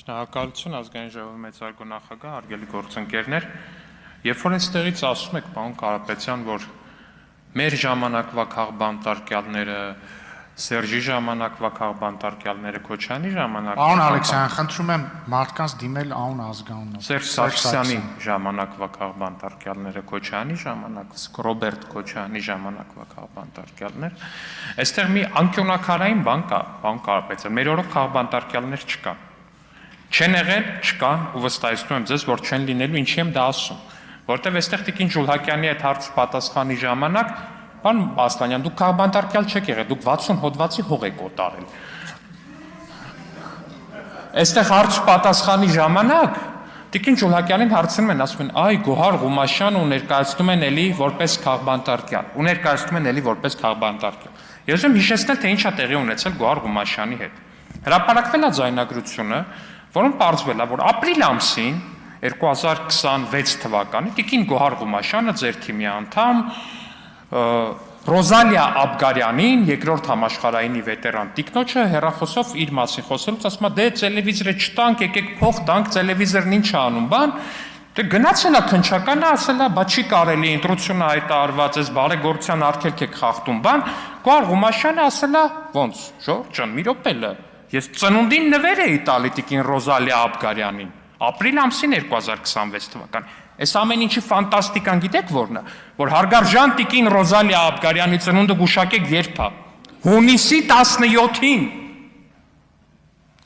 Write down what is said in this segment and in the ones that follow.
Շնորհակալություն ազգային ժողովի մեծարգո նախագահ, հարգելի գործընկերներ, երբ որ այստեղից ասում եք, պարոն Կարապետյան, որ մեր ժամանակվա քաղբանտարկյալները, Սերժի ժամանակվա քաղբանտարկյալները, Քոչյանի ժամանակվա Պարոն Ալեքսյան, խնդրում եմ մարդկանց դիմել անուն ազգանունով։ Սերժ Սարգսյանի ժամանակվա քաղբանտարկյալները, Քոչյանի ժամանակ, Ռոբերտ Քոչյանի ժամանակվա քաղբանտարկյալներ, այստեղ մի անկյոնակարային բան կա, պարոն Կարապետյան, մեր օրոք քաղբանտարկյալներ չկան։ Չեն եղել, չկան ու վստահեցնում եմ ձեզ, որ չեն լինելու, ինչի եմ դա ասում, որտեվ այստեղ Տիկին Ջուլհակյանի այդ հարց պատասխանի ժամանակ, պարոն Ասլանյան, դուք քաղբանտարկյալ չեք եղել, դուք 60 հոդվածի հող եք օտարել։ Այստեղ հարց պատասխանի ժամանակ Տիկին Ջուլհակյանին հարցնում են, ասում են, այ Գոհար Ղումաշյանը ու ներկայացնում են էլի որպես քաղբանտարկյալ, ու ներկայացնում են էլի որպես քաղբանտարկյալ։ Ես եմ հիշեցնել, թե ինչ է տեղի ունեցել Գոհար Ղումաշյանի հետ։ Հրապարակվել է ձայնագրությունը, որում պարզվել է, որ ապրիլ ամսին 2026 թվականի Տիկին Գոհար Ղումաշյանը ձեր թիմի անդամ Ռոզալիա Աբգարյանին, երկրորդ համաշխարհայինի վետերան տիկնոջը հեռախոսով իր մասին խոսելուց ասում է, դե տելևիզորը չտանք, եկեք փող տանք, տելևիզորն ինչ է անում, բան, դե գնացել է քննչականը, ասել է, բա չի կարելի, ընտրությունը հայտարարված է, բարեգործության արգելք եք խախտում, բան, Գոհար Ղումաշյանը ասել է, ոնց, Ժորժ ջան, մի րոպե լը, ես ծնունդին նվեր էի տալի Տիկին Ռոզալիա Աբգարյանին, ապրիլ ամսին 2026 թվական, այս ամեն ինչի ֆանտաստիկան գիտեք որն է, որ հարգարժան Տիկին Ռոզալիա Աբգարյանի ծնունդը գուշակեք երբ է, հունիսի 17-ին,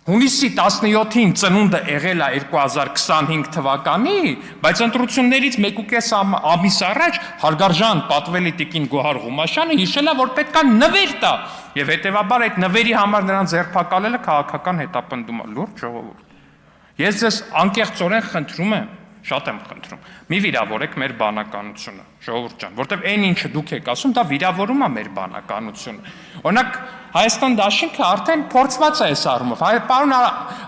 հունիսի 17-ին ծնունդը եղել է 2025 թվականի, բայց ընտրություններից 1.5 ամիս առաջ հարգարժան պատվելի Տիկին Գոհար Ղումաշյանը հիշել է, որ պետք է նվեր տա, եւ հետեւաբար այդ նվերի համար նրան ձերբակալելը քաղաքական հետապնդում է, լուրջ ժողովուրդ։ Ես ձեզ անկեղծորեն խնդրում եմ, շատ եմ խնդրում, մի վիրավորեք մեր բանականությունը, ժողովուրդ ջան, որտեվ այն ինչը դուք եք ասում, դա վիրավորում է մեր բանականությունը։ Օրինակ Հայաստան դաշինքը արդեն փորձված է այս առումով։ Պարոն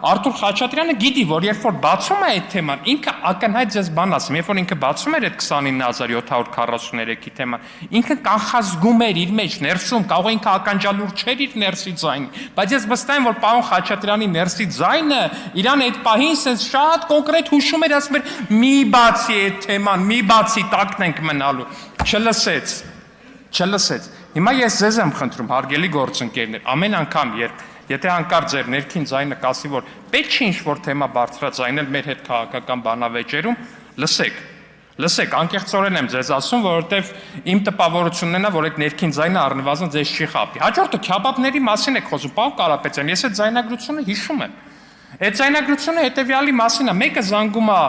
Արթուր Խաչատրյանը գիտի, որ երբ որ բացում է այդ թեման, ինքը ակնհայտ ձեզ բան ասում, երբ որ ինքը բացում էր այդ 29743-ի թեման, ինքը կանխազգում էր իր մեջ ներսում, կարող է ինքը ականջալուր չէր իր ներսի ձայնի, բայց ես վստահ եմ, որ պարոն Խաչատրյանի ներսի ձայնը իրան այդ պահին sense շատ կոնկրետ հուշում էր, ասում էր՝ մի բացի այդ թեման, մի բացի տակն ենք մնալու, չլսեց։ Հիմա ես ձեզ եմ խնդրում, հարգելի գործընկերներ, ամեն անգամ, եթե հանկարծ ձեր ներքին ձայնը կասի, որ պետք չի ինչ-որ թեմա բարձրաձայնել մեր հետ քաղաքական բանավեճերում, լսեք, անկեղծորեն եմ ձեզ ասում, որովհետև իմ տպավորությունն է, որ այդ ներքին ձայնը առնվազն ձեզ չի խաբի։ Հաջորդը քյաբաբների մասին եք խոսում, պարոն Կարապետյան, ես այդ ձայնագրությունը հիշում եմ։ Այդ ձայնագրությունը հետևյալի մասին է, մեկը զանգում է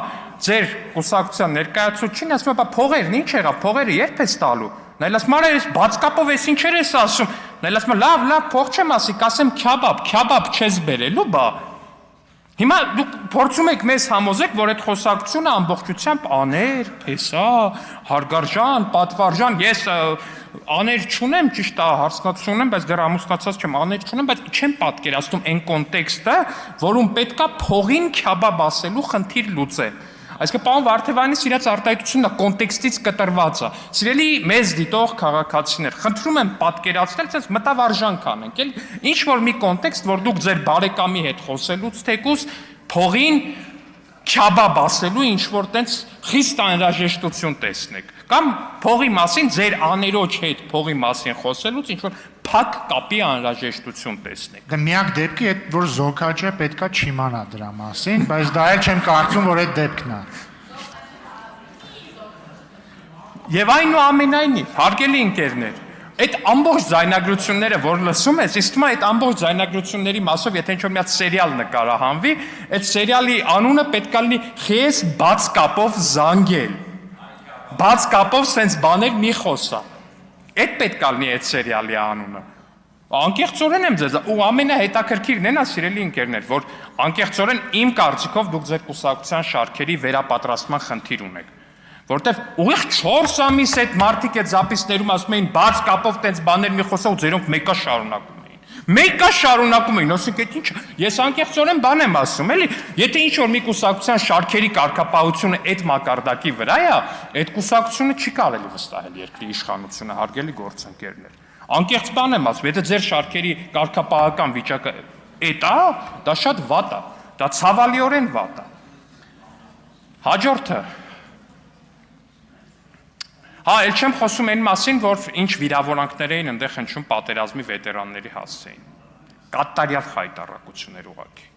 ձեր կուսակցության ներկայացուցչին, ասում է, բա փողերն ինչ եղավ, փողերը երբ ես տալու։ Նա ասում է, ես բաց կապով ես ինչեր ես ասում։ Նա ասում է, լավ, փող չեմ ասի, կասեմ քյաբաբ չես բերելու, բա։ Հիմա դուք փորձում եք մեզ համոզեք, որ այդ խոսակցությունը ամբողջությամբ աներ, փեսա, հարգարժան, պատվարժան, ես աներ չունեմ, ճիշտ է, հարցնացություն ունեմ, բայց դեռ ամուսնացած չեմ, աներ չունեմ, բայց չեմ պատկերացնում այն կոնտեքստը, որում պետքա փողին քյաբաբ ասելու խնդիր լուծել։ Այսինքն պարոն Վարդևանյանի իրաց արտահայտությունն է կոնտեքստից կտրված է։ Սիրելի մեզ դիտող քաղաքացիներ, խնդրում եմ պատկերացնել, ցած մտավարժանք անենք, էլի ինչ որ մի կոնտեքստ, որ դուք ձեր բարեկամի հետ խոսելուց թեկուզ փողին քյաբաբ ասելու ինչ որ տենց խիստ անհրաժեշտություն տեսնեք, կամ փողի մասին ձեր աներոջ հետ փողի մասին խոսելուց ինչ որ փակ կապի անհրաժեշտություն տեսնեք։ Դե միակ դեպքի այդ որ զոքաճը պետքա չիմանա դրա մասին, բայց դա էլ չեմ կարծում, որ այդ դեպքն է։ Եվ այնուամենայնիվ, հարգելի ընկերներ, այդ ամբողջ ձայնագրությունները, որ լսում ես, իսկ այդ ամբողջ ձայնագրությունների մասով, եթե ինչ-որ մի հատ սերիալ նկարահանվի, այդ սերիալի անունը պետք է լինի «Խես բաց կապով զանգել»։ Բաց կապով սենց բաներ մի խոսա։ Այդ պետք է լինի այդ սերիալի անունը։ Անկեղծորեն եմ ձեզ, ու ամենահետաքրքիրն է նա, սիրելի ընկերներ, որ անկեղծորեն իմ կարծիքով դուք ձեր կուսակցության շարքերի վերապատրաստման խնդիր ունեք։ Որտեվ ուղիղ 4 ամիս այդ մարդիկ այդ զապիսներում ասում էին բաց կապով տենց բաներ մի խոսա ու ձերոնք մեկա շարունակում էին, ասենք այդ ինչ, ես անկեղծորեն բան եմ ասում, էլի, եթե ինչ-որ մի կուսակցության շարքերի կարգապահությունը այդ մակարդակի վրա է, այդ կուսակցությունը չի կարելի վստահել երկրի իշխանությունը, հարգելի գործընկերներ։ Անկեղծ բան եմ ասում, եթե ձեր շարքերի կարգապահական վիճակը այդ է, դա շատ վատ է։ Դա ցավալիորեն վատ է։ Հաջորդը։ Էլ չեմ խոսում այն մասին, որ ինչ վիրավորանքներ էին այնտեղ հնչում պատերազմի վետերանների հասցեին։ Կատարյալ խայտառակություններ ուղղակի։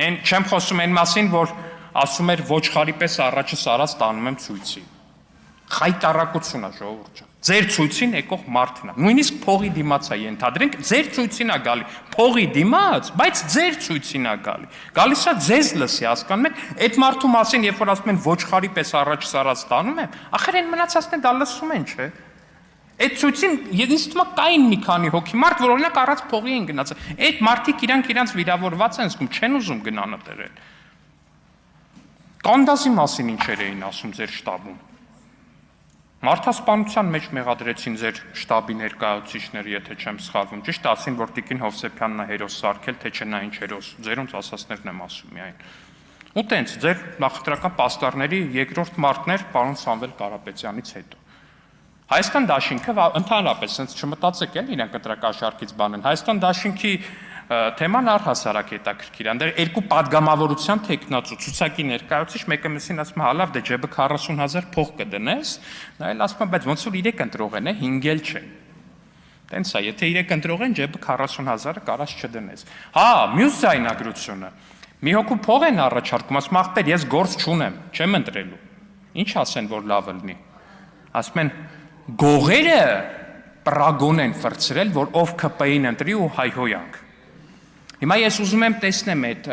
Այն չեմ խոսում այն մասին, որ ասում էր ոչխարի պես առաջը սարած տանում եմ ցույցի։ Խայտառակություն է, ժողովուրդ ջան։ Ձեր ցույցին եկող մարդն է։ Նույնիսկ փողի դիմաց է ենթադրենք, ձեր ցույցին է գալի։ Փողի դիմաց, բայց ձեր ցույցին է գալի։ Գալիս է ձեզ լսի, հասկանում եք, այդ մարդու մասին, երբ որ ասում են ոչխարի պես առաջ սարած տանում եմ, ախր այն մնացածն դա լսում են, չէ՞։ Այդ ցույցին ինձ թվում է կային մի քանի հոգի մարդ, որ օրինակ առած փողի են գնացել։ Այդ մարդիկ իրանք վիրավորված են զգում, չեն ուզում գնան այդտեղ։ Կանդասի մասին ինչեր էին ասում ձեր շտաբում։ Մարդասպանության մեջ մեղադրեցին ձեր շտաբի ներկայացուցիչները, եթե չեմ սխալվում, ճիշտ ասին, որ Տիկին Հովսեփյանն է հերոս սարքել, թե չէ նա ինչ հերոս, ձերոնց ասածներն եմ ասում միայն։ Ու տենց ձեր նախընտրական պաստառների երկրորդ մարդն էր պարոն Սամվել Կարապետյանից հետո։ Հայաստան դաշինքը ընդհանրապես sense չմտածեք էլ իրենք ընտրակաշարքից բան են։ Հայաստան դաշինքի թեման առհասարակ հետաքրքիր է։ Դեռ երկու падգամավորության տեխնացու ցուցակի ներկայացուցիչ մեկը մյուսին ասում է, հա լավ, դե ջեբը 40,000 փող կդնես, նա էլ ասում է, բայց ոնց որ 3 ընտրող են, 5 էլ չեն։ Տենց է, եթե 3 ընտրող են, ջեբը 40,000-ը կարած չդնես։ Հա, մյուս ձայնագրությունը։ Մի հոգու փող են առաջարկում, ասում ախպեր, ես գործ չունեմ, չեմ ընտրելու։ Ինչ ասեն, որ լավ լինի։ Ասում են, գողերը պրագոն են ֆրցրել, որ ով ԿՊ-ին ընտրի ու հայհոյանք։ Հիմա ես ուզում եմ տեսնեմ այդ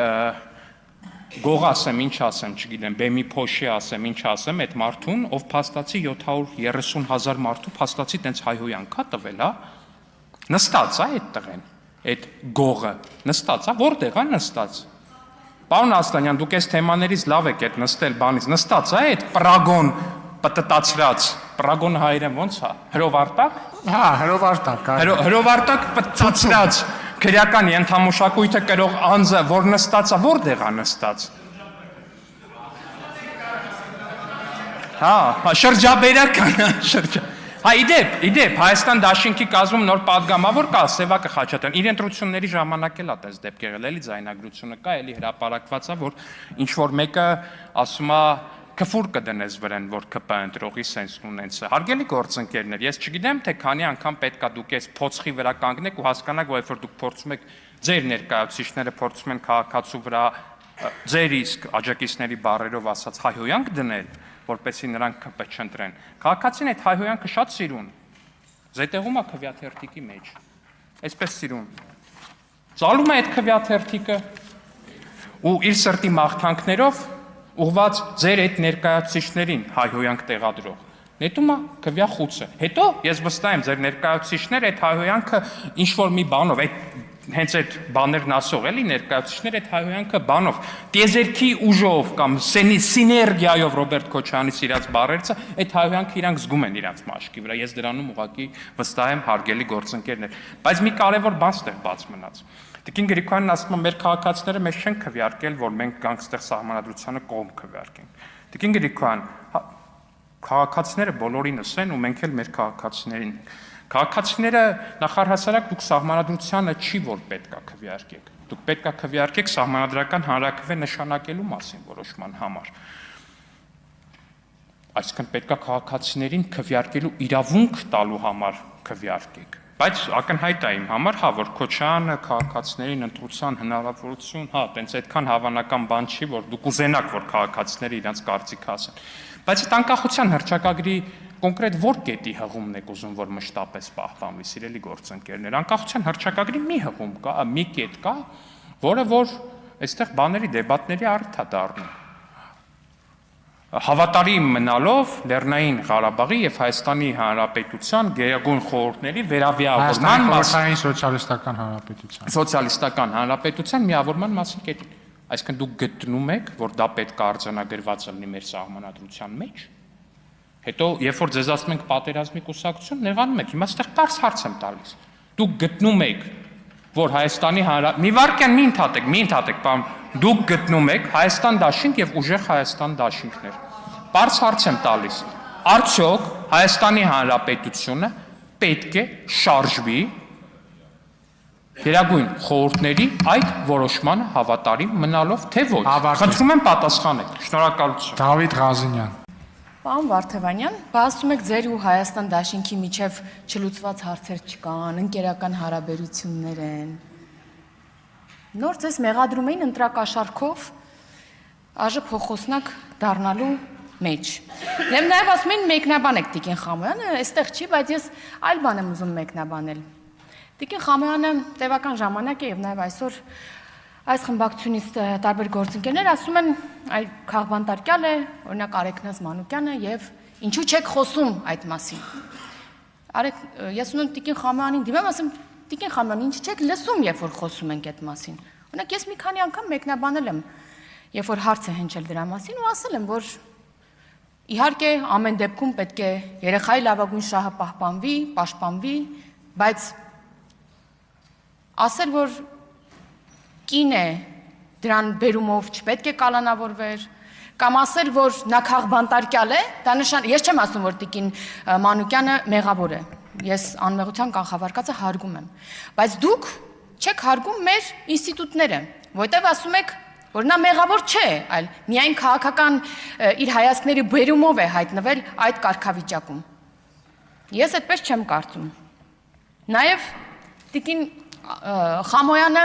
գող ասեմ, ինչ ասեմ, չգիտեմ, բեմի փոշի ասեմ, ինչ ասեմ, այդ մարդուն, ով փաստացի 730,000 մարդու փաստացի տենց հայհոյանք է տվել, հա։ Նստած է այդ տղեն, այդ գողը, նստած է, որտեղ է նստած։ Պարոն Աստանյան, դուք այս թեմաներից լավ եք այդ նստել բանից, նստած է այդ պրագոն պտտացրած, պրագոն հայերեն ոնց է, հրովարտակ։ Հա, հրովարտակ։ Հրովարտակ պտտացրած քրեական ենթամշակույթը կրող անձը, որ նստած է, որտեղ է նստած։ Հա, շրջաբերական, Հա, իդեպ, Հայաստան դաշինքի կազմում նոր падգամավոր կա, Սևակը Խաչատրյան, իր ընտրությունների ժամանակ էլ է տես դեպք եղել, էլի ձայնագրությունը կա, էլի հրապարակված է, որ ինչ որ մեկը ասում է քֆուր կդնես վրան, որ ԿՊ ընտրողի սենսն ունենց է։ Հարգելի գործընկերներ, ես չգիտեմ, թե քանի անգամ պետք է դուք այս փոცხի վրա կանգնեք ու հասկանաք, որ երբ որ դուք փորձում եք ձեր ներկայացուցիչները փորձում են քաղաքացու վրա ձեր իսկ աջակիցների բառերով ասած հայհոյանք դնել, որպեսզի նրանք ԿՊ չընտրեն։ Քաղաքացին այդ հայհոյանքը շատ սիրուն։ Զետեղում է քվյաթերթիկի մեջ։ Այսպես սիրուն։ Ծալում է այդ քվյաթերթիկը ու իր սրտի մաղթանքներով ուղված ձեր այդ ներկայացուցիչներին հայհոյանք տեղադրող։ Նետում է քվյա խուցը։ Հետո ես վստահ եմ ձեր ներկայացուցիչները այդ հայհոյանքը ինչ որ մի բանով, հենց այդ բաներն ասող էլի ներկայացուցիչները այդ հայհոյանքը բանով, տիեզերքի ուժով կամ սիներգիայով Ռոբերտ Քոչարյանից իրաց բառերից այդ հայհոյանքը իրանք զգում են իրանց մաշկի վրա։ Ես դրանում ուղղակի վստահ եմ հարգելի գործընկերներ։ Բայց մի կարևոր բան ստեղ բաց մնաց։ Տիկին Գրիգորյանն ասում է, մեր քաղաքացիները մեզ չեն քվեարկել, որ մենք գանք ստեղ սահմանադրությանը կողմ քվեարկենք։ Տիկին Գրիգորյան, քաղաքացիները բոլորինս են ու մենք էլ մեր քաղաքացիներին ենք։ Քաղաքացիները նախարհասարակ դուք սահմանադրությանը չի որ պետքա քվեարկեք։ Դուք պետքա քվեարկեք սահմանադրական հանրաքվե նշանակելու մասին որոշման համար։ Այսինքն պետքա քաղաքացիներին քվեարկելու իրավունք տալու համար քվեարկեք։ Բայց ակնհայտ է իմ համար, հա, որ Քոչարյանը քաղաքացիներին ընտրության հնարավորություն, հա, տենց այդքան հավանական բան չի, որ դուք ուզենաք, որ քաղաքացիները իրենց կարծիքը ասեն։ Բայց այդ անկախության հռչակագրի կոնկրետ որ կետի հղումն եք ուզում, որ մշտապես պահպանվի, սիրելի գործընկերներ։ Անկախության հռչակագրի մի հղում կա, մի կետ կա, որը որ այստեղ բաների դեբատների առիթ է դառնում։ Հավատարիմ մնալով Լեռնային Ղարաբաղի եւ Հայաստանի Հանրապետության գերագույն խորհուրդների վերավիավորման Հայաստանի Սոցիալիստական Հանրապետության Սոցիալիստական Հանրապետության միավորման մասին կետին։ Այսինքն դուք գտնում եք, որ դա պետք է արձանագրված լինի մեր սահմանադրության մեջ։ Հետո երբ որ ձեզ ասում ենք պատերազմի կուսակցություն, նեղանում եք։ Հիմա այստեղ པարզ հարց եմ տալիս։ Դուք գտնում եք, որ Հայաստանի Մի վարքյան մի ընդհատեք, պարոն, դուք գտնում եք Հայաստան դաշինք եւ ուժեղ Հայաստան դաշինքներ։ Պարզ հարց եմ տալիս։ Արդյոք Հայաստանի Հանրապետությունը պետք է շարժվի Գերագույն խորհուրդների այդ որոշմանը հավատարիմ մնալով, թե ոչ։ Ավարտվեց։ Խնդրում եմ պատասխանեք։ Շնորհակալություն։ Դավիթ Ղազինյան։ Պարոն Վարդևանյան, ասում եք ձեր ու Հայաստան դաշինքի միջև չլուծված հարցեր չկան, ընկերական հարաբերություններ են։ Նոր ձեզ մեղադրում էին ընտրակաշառքով ԱԺ փոխոսնակ դառնալու մեջ։ Եվ նաև ասում էին մեկնաբան եք Տիկին Խամոյանը, այստեղ չի, բայց ես այլ բան եմ ուզում մեկնաբանել։ Տիկին Խամոյանը տևական ժամանակ է եւ նաև այսօր այս խմբակցությունից տարբեր գործընկերներ ասում են այ քաղբանտարկյալ է, օրինակ Արեգնազ Մանուկյանը եւ ինչու չեք խոսում այդ մասին։ Ես ունում Տիկին Խամոյանին դիմեմ, ասում Տիկին Խամոյան, ինչ չեք լսում, երբ որ խոսում ենք այդ մասին։ Օրինակ ես մի քանի անգամ մեկնաբանել եմ, երբ որ հարց է հնչել դրա մասին ու ասել եմ, որ իհարկե ամեն դեպքում պետք է երեխայի լավագույն շահը պահպանվի, պաշտպանվի, բայց ասել, որ կին է դրան բերումով չպետք է կալանավորվեր, կամ ասել, որ նա քաղբանտարկյալ է, դա ես չեմ ասում, որ Տիկին Մանուկյանը մեղավոր է, ես անմեղության կանխավարկածը հարգում եմ, բայց դուք չեք հարգում մեր ինստիտուտները, որտեղ ասում եք, որ նա մեղավոր չէ, այլ միայն քաղաքական իր հայացքների բերումով է հայտնվել այդ կարգավիճակում։ Ես այդպես չեմ կարծում։ Նաև Տիկին Խամոյանը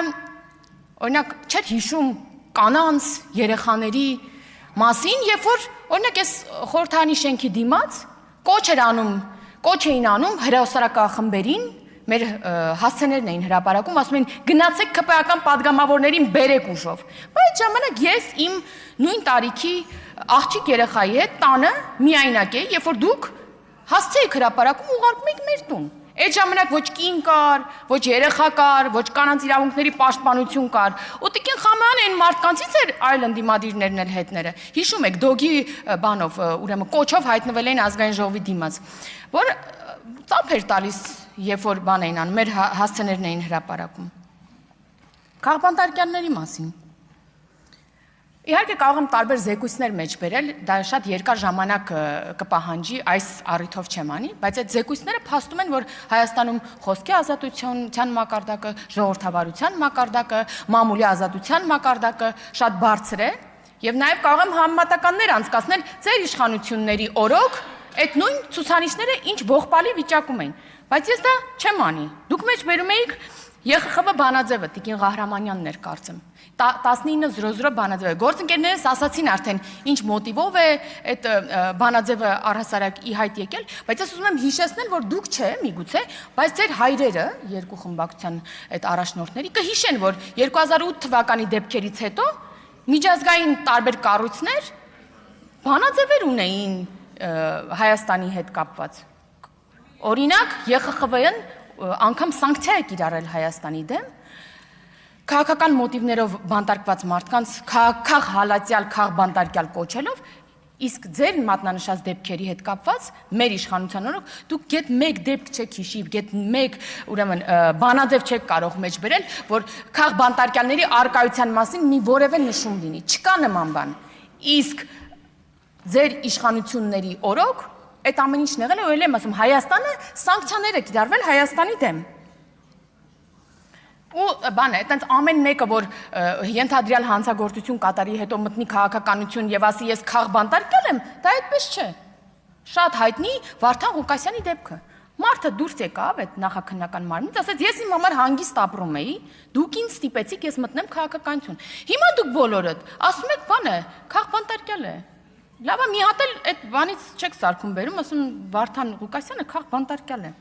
օրինակ չէր հիշում կանանց, երեխաների մասին, երբ որ օրինակ ես խորհրդարանի շենքի դիմաց կոչ էին անում հրոսակախմբերին, մեր հասցեներն էին հրապարակում, ասում էին գնացեք ԿՊԱ-ական падգամավորներին բերեք ուժով։ Բայց ժամանակ ես իմ նույն տարիքի աղջիկ երեխայի հետ տանը միայնակ էի, երբ որ դուք հասցե եք հրապարակում ուղարկում եք մեր տուն։ Այդ ժամանակ ոչ կին կար, ոչ երեխա կար, ոչ կանանց իրավունքների պաշտպանություն կար։ Ու Տիկին Խամոյանը այն մարդկանցից էր այլ ընդդիմադիրներն էլ հետները։ Հիշում եք դոգի բանով, ուրեմն կոչով հայտնվել էին ազգային ժողովի դիմաց, որ ծափ էր տալիս, երբ որ բան էին անում, մեր հասցեներն էին հրապարակում։ Քաղբանտարկյալների մասին։ Իհարկե կարող եմ տարբեր զեկույցներ մեջ բերել, դա շատ երկար ժամանակ կպահանջի, այս առիթով չեմ անի, բայց այդ զեկույցները փաստում են, որ Հայաստանում խոսքի ազատության մակարդակը, ժողովրդավարության մակարդակը, մամուլի ազատության մակարդակը շատ բարձր է, եւ նաեւ կարող եմ համեմատականներ անցկացնել ձեր իշխանությունների օրոք այդ նույն ցուցանիշները ինչ ողբալի վիճակում էին, բայց ես դա չեմ անի։ Դուք մեջ բերում էիք ԵԽԽՎ բանաձևը, Տիկին Ղահրամանյանն էր կարծեմ, 19:00 բանաձևը, գործընկերներս ասացին արդեն ինչ մոտիվով է այդ բանաձևը առհասարակ ի հայտ եկել, բայց ես ուզում եմ հիշեցնել, որ դուք չէ, միգուցե, բայց ձեր հայրերը, երկու խմբակցության այդ առաջնորդների կհիշեն, որ 2008 թվականի դեպքերից հետո միջազգային տարբեր կառույցներ բանաձևեր ունեին Հայաստանի հետ կապված։ Օրինակ, ԵԽԽՎ-ն անգամ սանկցիա է կիրառել Հայաստանի դեմ, քաղաքական մոտիվներով բանտարկված մարդկանց քաղաքախ հալածյալ քաղբանտարկյալ կոչելով, իսկ ձեր մատնանշած դեպքերի հետ կապված մեր իշխանության օրոք դուք գետ մեկ դեպք չեք հիշի, գետ մեկ ուրեմն բանաձև չեք կարող մեջ բերել, որ քաղբանտարկյալների արկայության մասին մի որևէ նշում լինի, չկա նման բան։ Իսկ ձեր իշխանությունների օրոք այդ ամեն ինչն եղել է, ու եմ ասում, Հայաստանը սանկցիաներ է կիրառվել Հայաստանի դեմ։ Ու բան է, այտենց ամեն մեկը, որ ենթադրյալ հանցագործություն կատարի, հետո մտնի քաղաքականություն եւ ասի ես քաղբանտարկյալ եմ, դա այդպես չէ։ Շատ հայտնի Վարդան Ղուկասյանի դեպքը։ Մարդը դուրս եկավ այդ նախաքննական մարմնից, ասաց ես իմ համար հանգիստ ապրում էի, դուք ինձ ստիպեցիք ես մտնեմ քաղաքականություն։ Հիմա դուք բոլորդ ասում եք բանը, քաղբանտարկյալ է։ Լավ է, մի հատ էլ այդ բանից չեք սարքում բերում, ասում Վարդան Ղուկասյանը քաղբանտարկյալ է։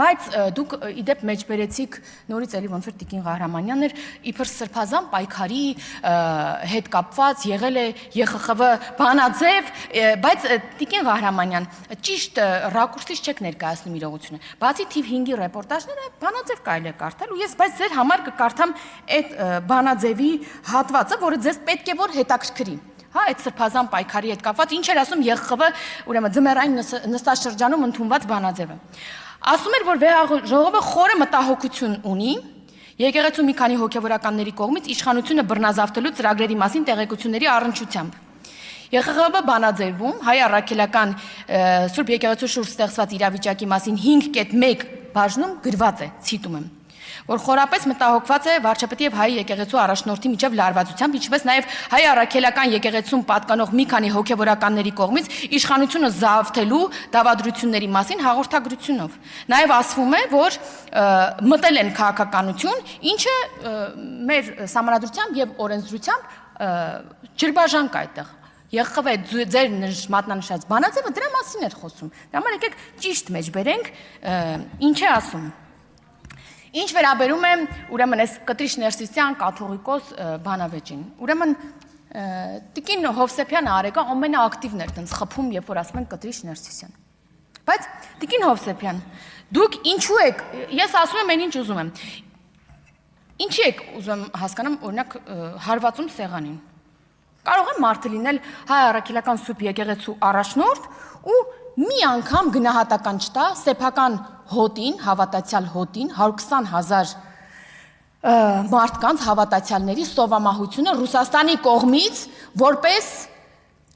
Բայց դուք իդեպ մեջ բերեցիք նորից էլի ոնց որ Տիկին Ղահրամանյանն էր իբր սրբազան պայքարի հետ կապված եղել է ԵԽԽՎ բանաձև, բայց Տիկին Ղահրամանյան ճիշտ ռակուրսից չեք ներկայացնում իրողությունը։ Բացի թիվ 5-ի ռեպորտաժները բանաձև կարելի է կարդալ ու ես բայց ձեր համար կկարդամ այդ բանաձևի հատվածը, որը ձեզ պետք է որ հետաքրքրի։ Հա, այդ սրբազան պայքարի հետ կապված ինչ էր ասում ԵԽԽՎ, ուրեմն ձմեռային նստաշրջանում ընդունված բանաձևը։ Ասում էր, որ վեհաժողովը խորը մտահոգություն ունի եկեղեցու մի քանի հոգևորականների կողմից իշխանությունը բռնազավթելու ծրագրերի մասին տեղեկությունների առնչությամբ։ ԵԽԽՎ բանաձևում հայ առաքելական Սուրբ եկեղեցու շուրջ ստեղծված իրավիճակի մասին 5.1 բաժնում գրված է, ցիտում եմ, որ խորապես մտահոգված է վարչապետի եւ հայ եկեղեցու առաջնորդի միջև լարվածությամբ, ինչպես նաեւ հայ առաքելական եկեղեցուն պատկանող մի քանի հոգեվորականների կողմից իշխանությունը զավթելու դավադրությունների մասին հաղորդագրությունով։ Նաեւ ասվում է, որ մտել են քաղաքականություն, ինչը մեր համանդրությամբ եւ օրենսդրությամբ ջրբաժան կա այդտեղ։ ԵԽՎ ձեր մատնանշած բանաձևը դրա մասին էր խոսում։ Դա համար եկեք ճիշտ մեջ բերենք, ինչ է ասում։ Ինչ վերաբերում է ուրեմն այս Կտրիշ Ներսիսյան կաթողիկոս բանավեճին։ Ուրեմն Տիկին Հովսեփյանը արեկա ամենաակտիվն էր տենց խփում, երբ որ ասում են Կտրիշ Ներսիսյան։ Բայց Տիկին Հովսեփյան, դուք ինչու եք, ես ասում եմ, ինչ ուզում եմ։ Ինչի եք ուզում հասկանամ, օրինակ հարվածում սեղանին։ Կարող է մարդը լինել հայ առաքելական սուրբ եկեղեցու առաջնորդ ու մի անգամ գնահատական չտա սեփական հոտին, հավատացյալ հոտին 120,000 մարդկանց հավատացյալների սովամահությունը Ռուսաստանի կողմից որպես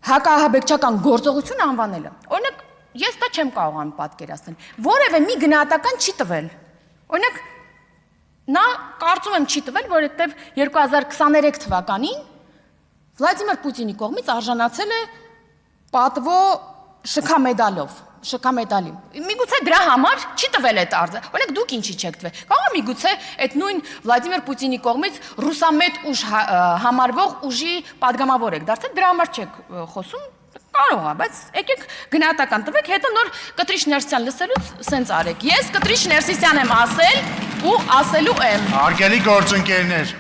հակահաբեկչական գործողություն անվանելը։ Օրինակ, ես դա չեմ կարողանում պատկերացնել։ Որևէ մի գնահատական չի տվել։ Օրինակ, նա կարծում եմ չի տվել, որովհետև 2023 թվականին Վլադիմիր Պուտինի կողմից արժանացել է պատվո շքամեդալի։ Միգուցե դրա համար չի տվել այդ արձը։ Օրինակ դուք ինչի չեք տվել։ Կարող է միգուցե այդ նույն Վլադիմիր Պուտինի կողմից ռուսամետ ուժ համարվող ուժի падգամավոր եք դարձել, դրա համար չեք խոսում։ Կարող է, բայց եկեք գնահատական տվեք, հետո նոր Կտրիշ Ներսիսյան լսելուց սենց արեք։ Ես Կտրիշ Ներսիսյան եմ ասել ու ասելու եմ։ Հարգելի գործընկերներ,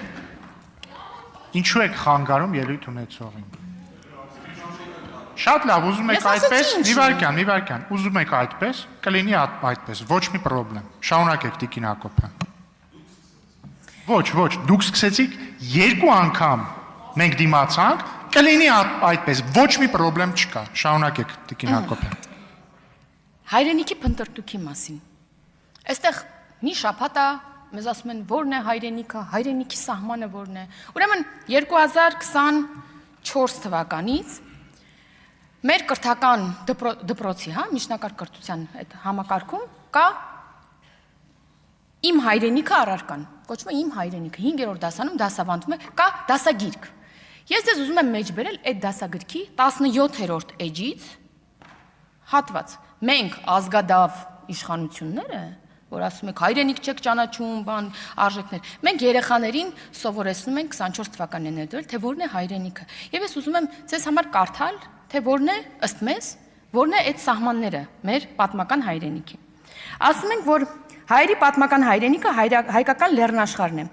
ինչու եք խանգարում ելույթ ունեցողին։ Շատ լավ, ուզում եք այդպես, մի վարքյան, ուզում եք այդպես, կլինի այդպես, ոչ մի պրոբլեմ։ Շարունակեք Տիկին Հակոբյան։ Ոչ, դուք սկսեցիք երկու անգամ մենք դիմացանք, կլինի այդպես, ոչ մի պրոբլեմ չկա։ Շարունակեք Տիկին Հակոբյան։ Հայրենիքի փնտրտուքի մասին։ Այստեղ մի շաբաթ է մեզ ասում են որն է հայրենիքը, հայրենիքի սահմանը որն է։ Ուրեմն 2024 թվականից մեր կրթական դպրոցի, միջնակարգ կրթության այդ համակարգում կա իմ հայրենիքը առարկան, կոչվում է իմ հայրենիքը, 5-րդ դասանում դասավանդում է, կա դասագիրք։ Ես ձեզ ուզում եմ մեջ բերել այդ դասագրքի 17-րդ էջից հատված։ Մենք ազգադավ իշխանությունները, որ ասում եք հայրենիք չեք ճանաչում, բան, արժեքներ։ Մենք երեխաներին սովորեցնում ենք 24 թվականին է ներդրել, թե որն է հայրենիքը։ Եվ ես ուզում եմ ձեզ համար կարդալ, թե որն է ըստ մեզ, որն է այդ սահմանները մեր պատմական հայրենիքի։ Ասում ենք, որ հայերի պատմական հայրենիքը հայկական լեռնաշխարհն է։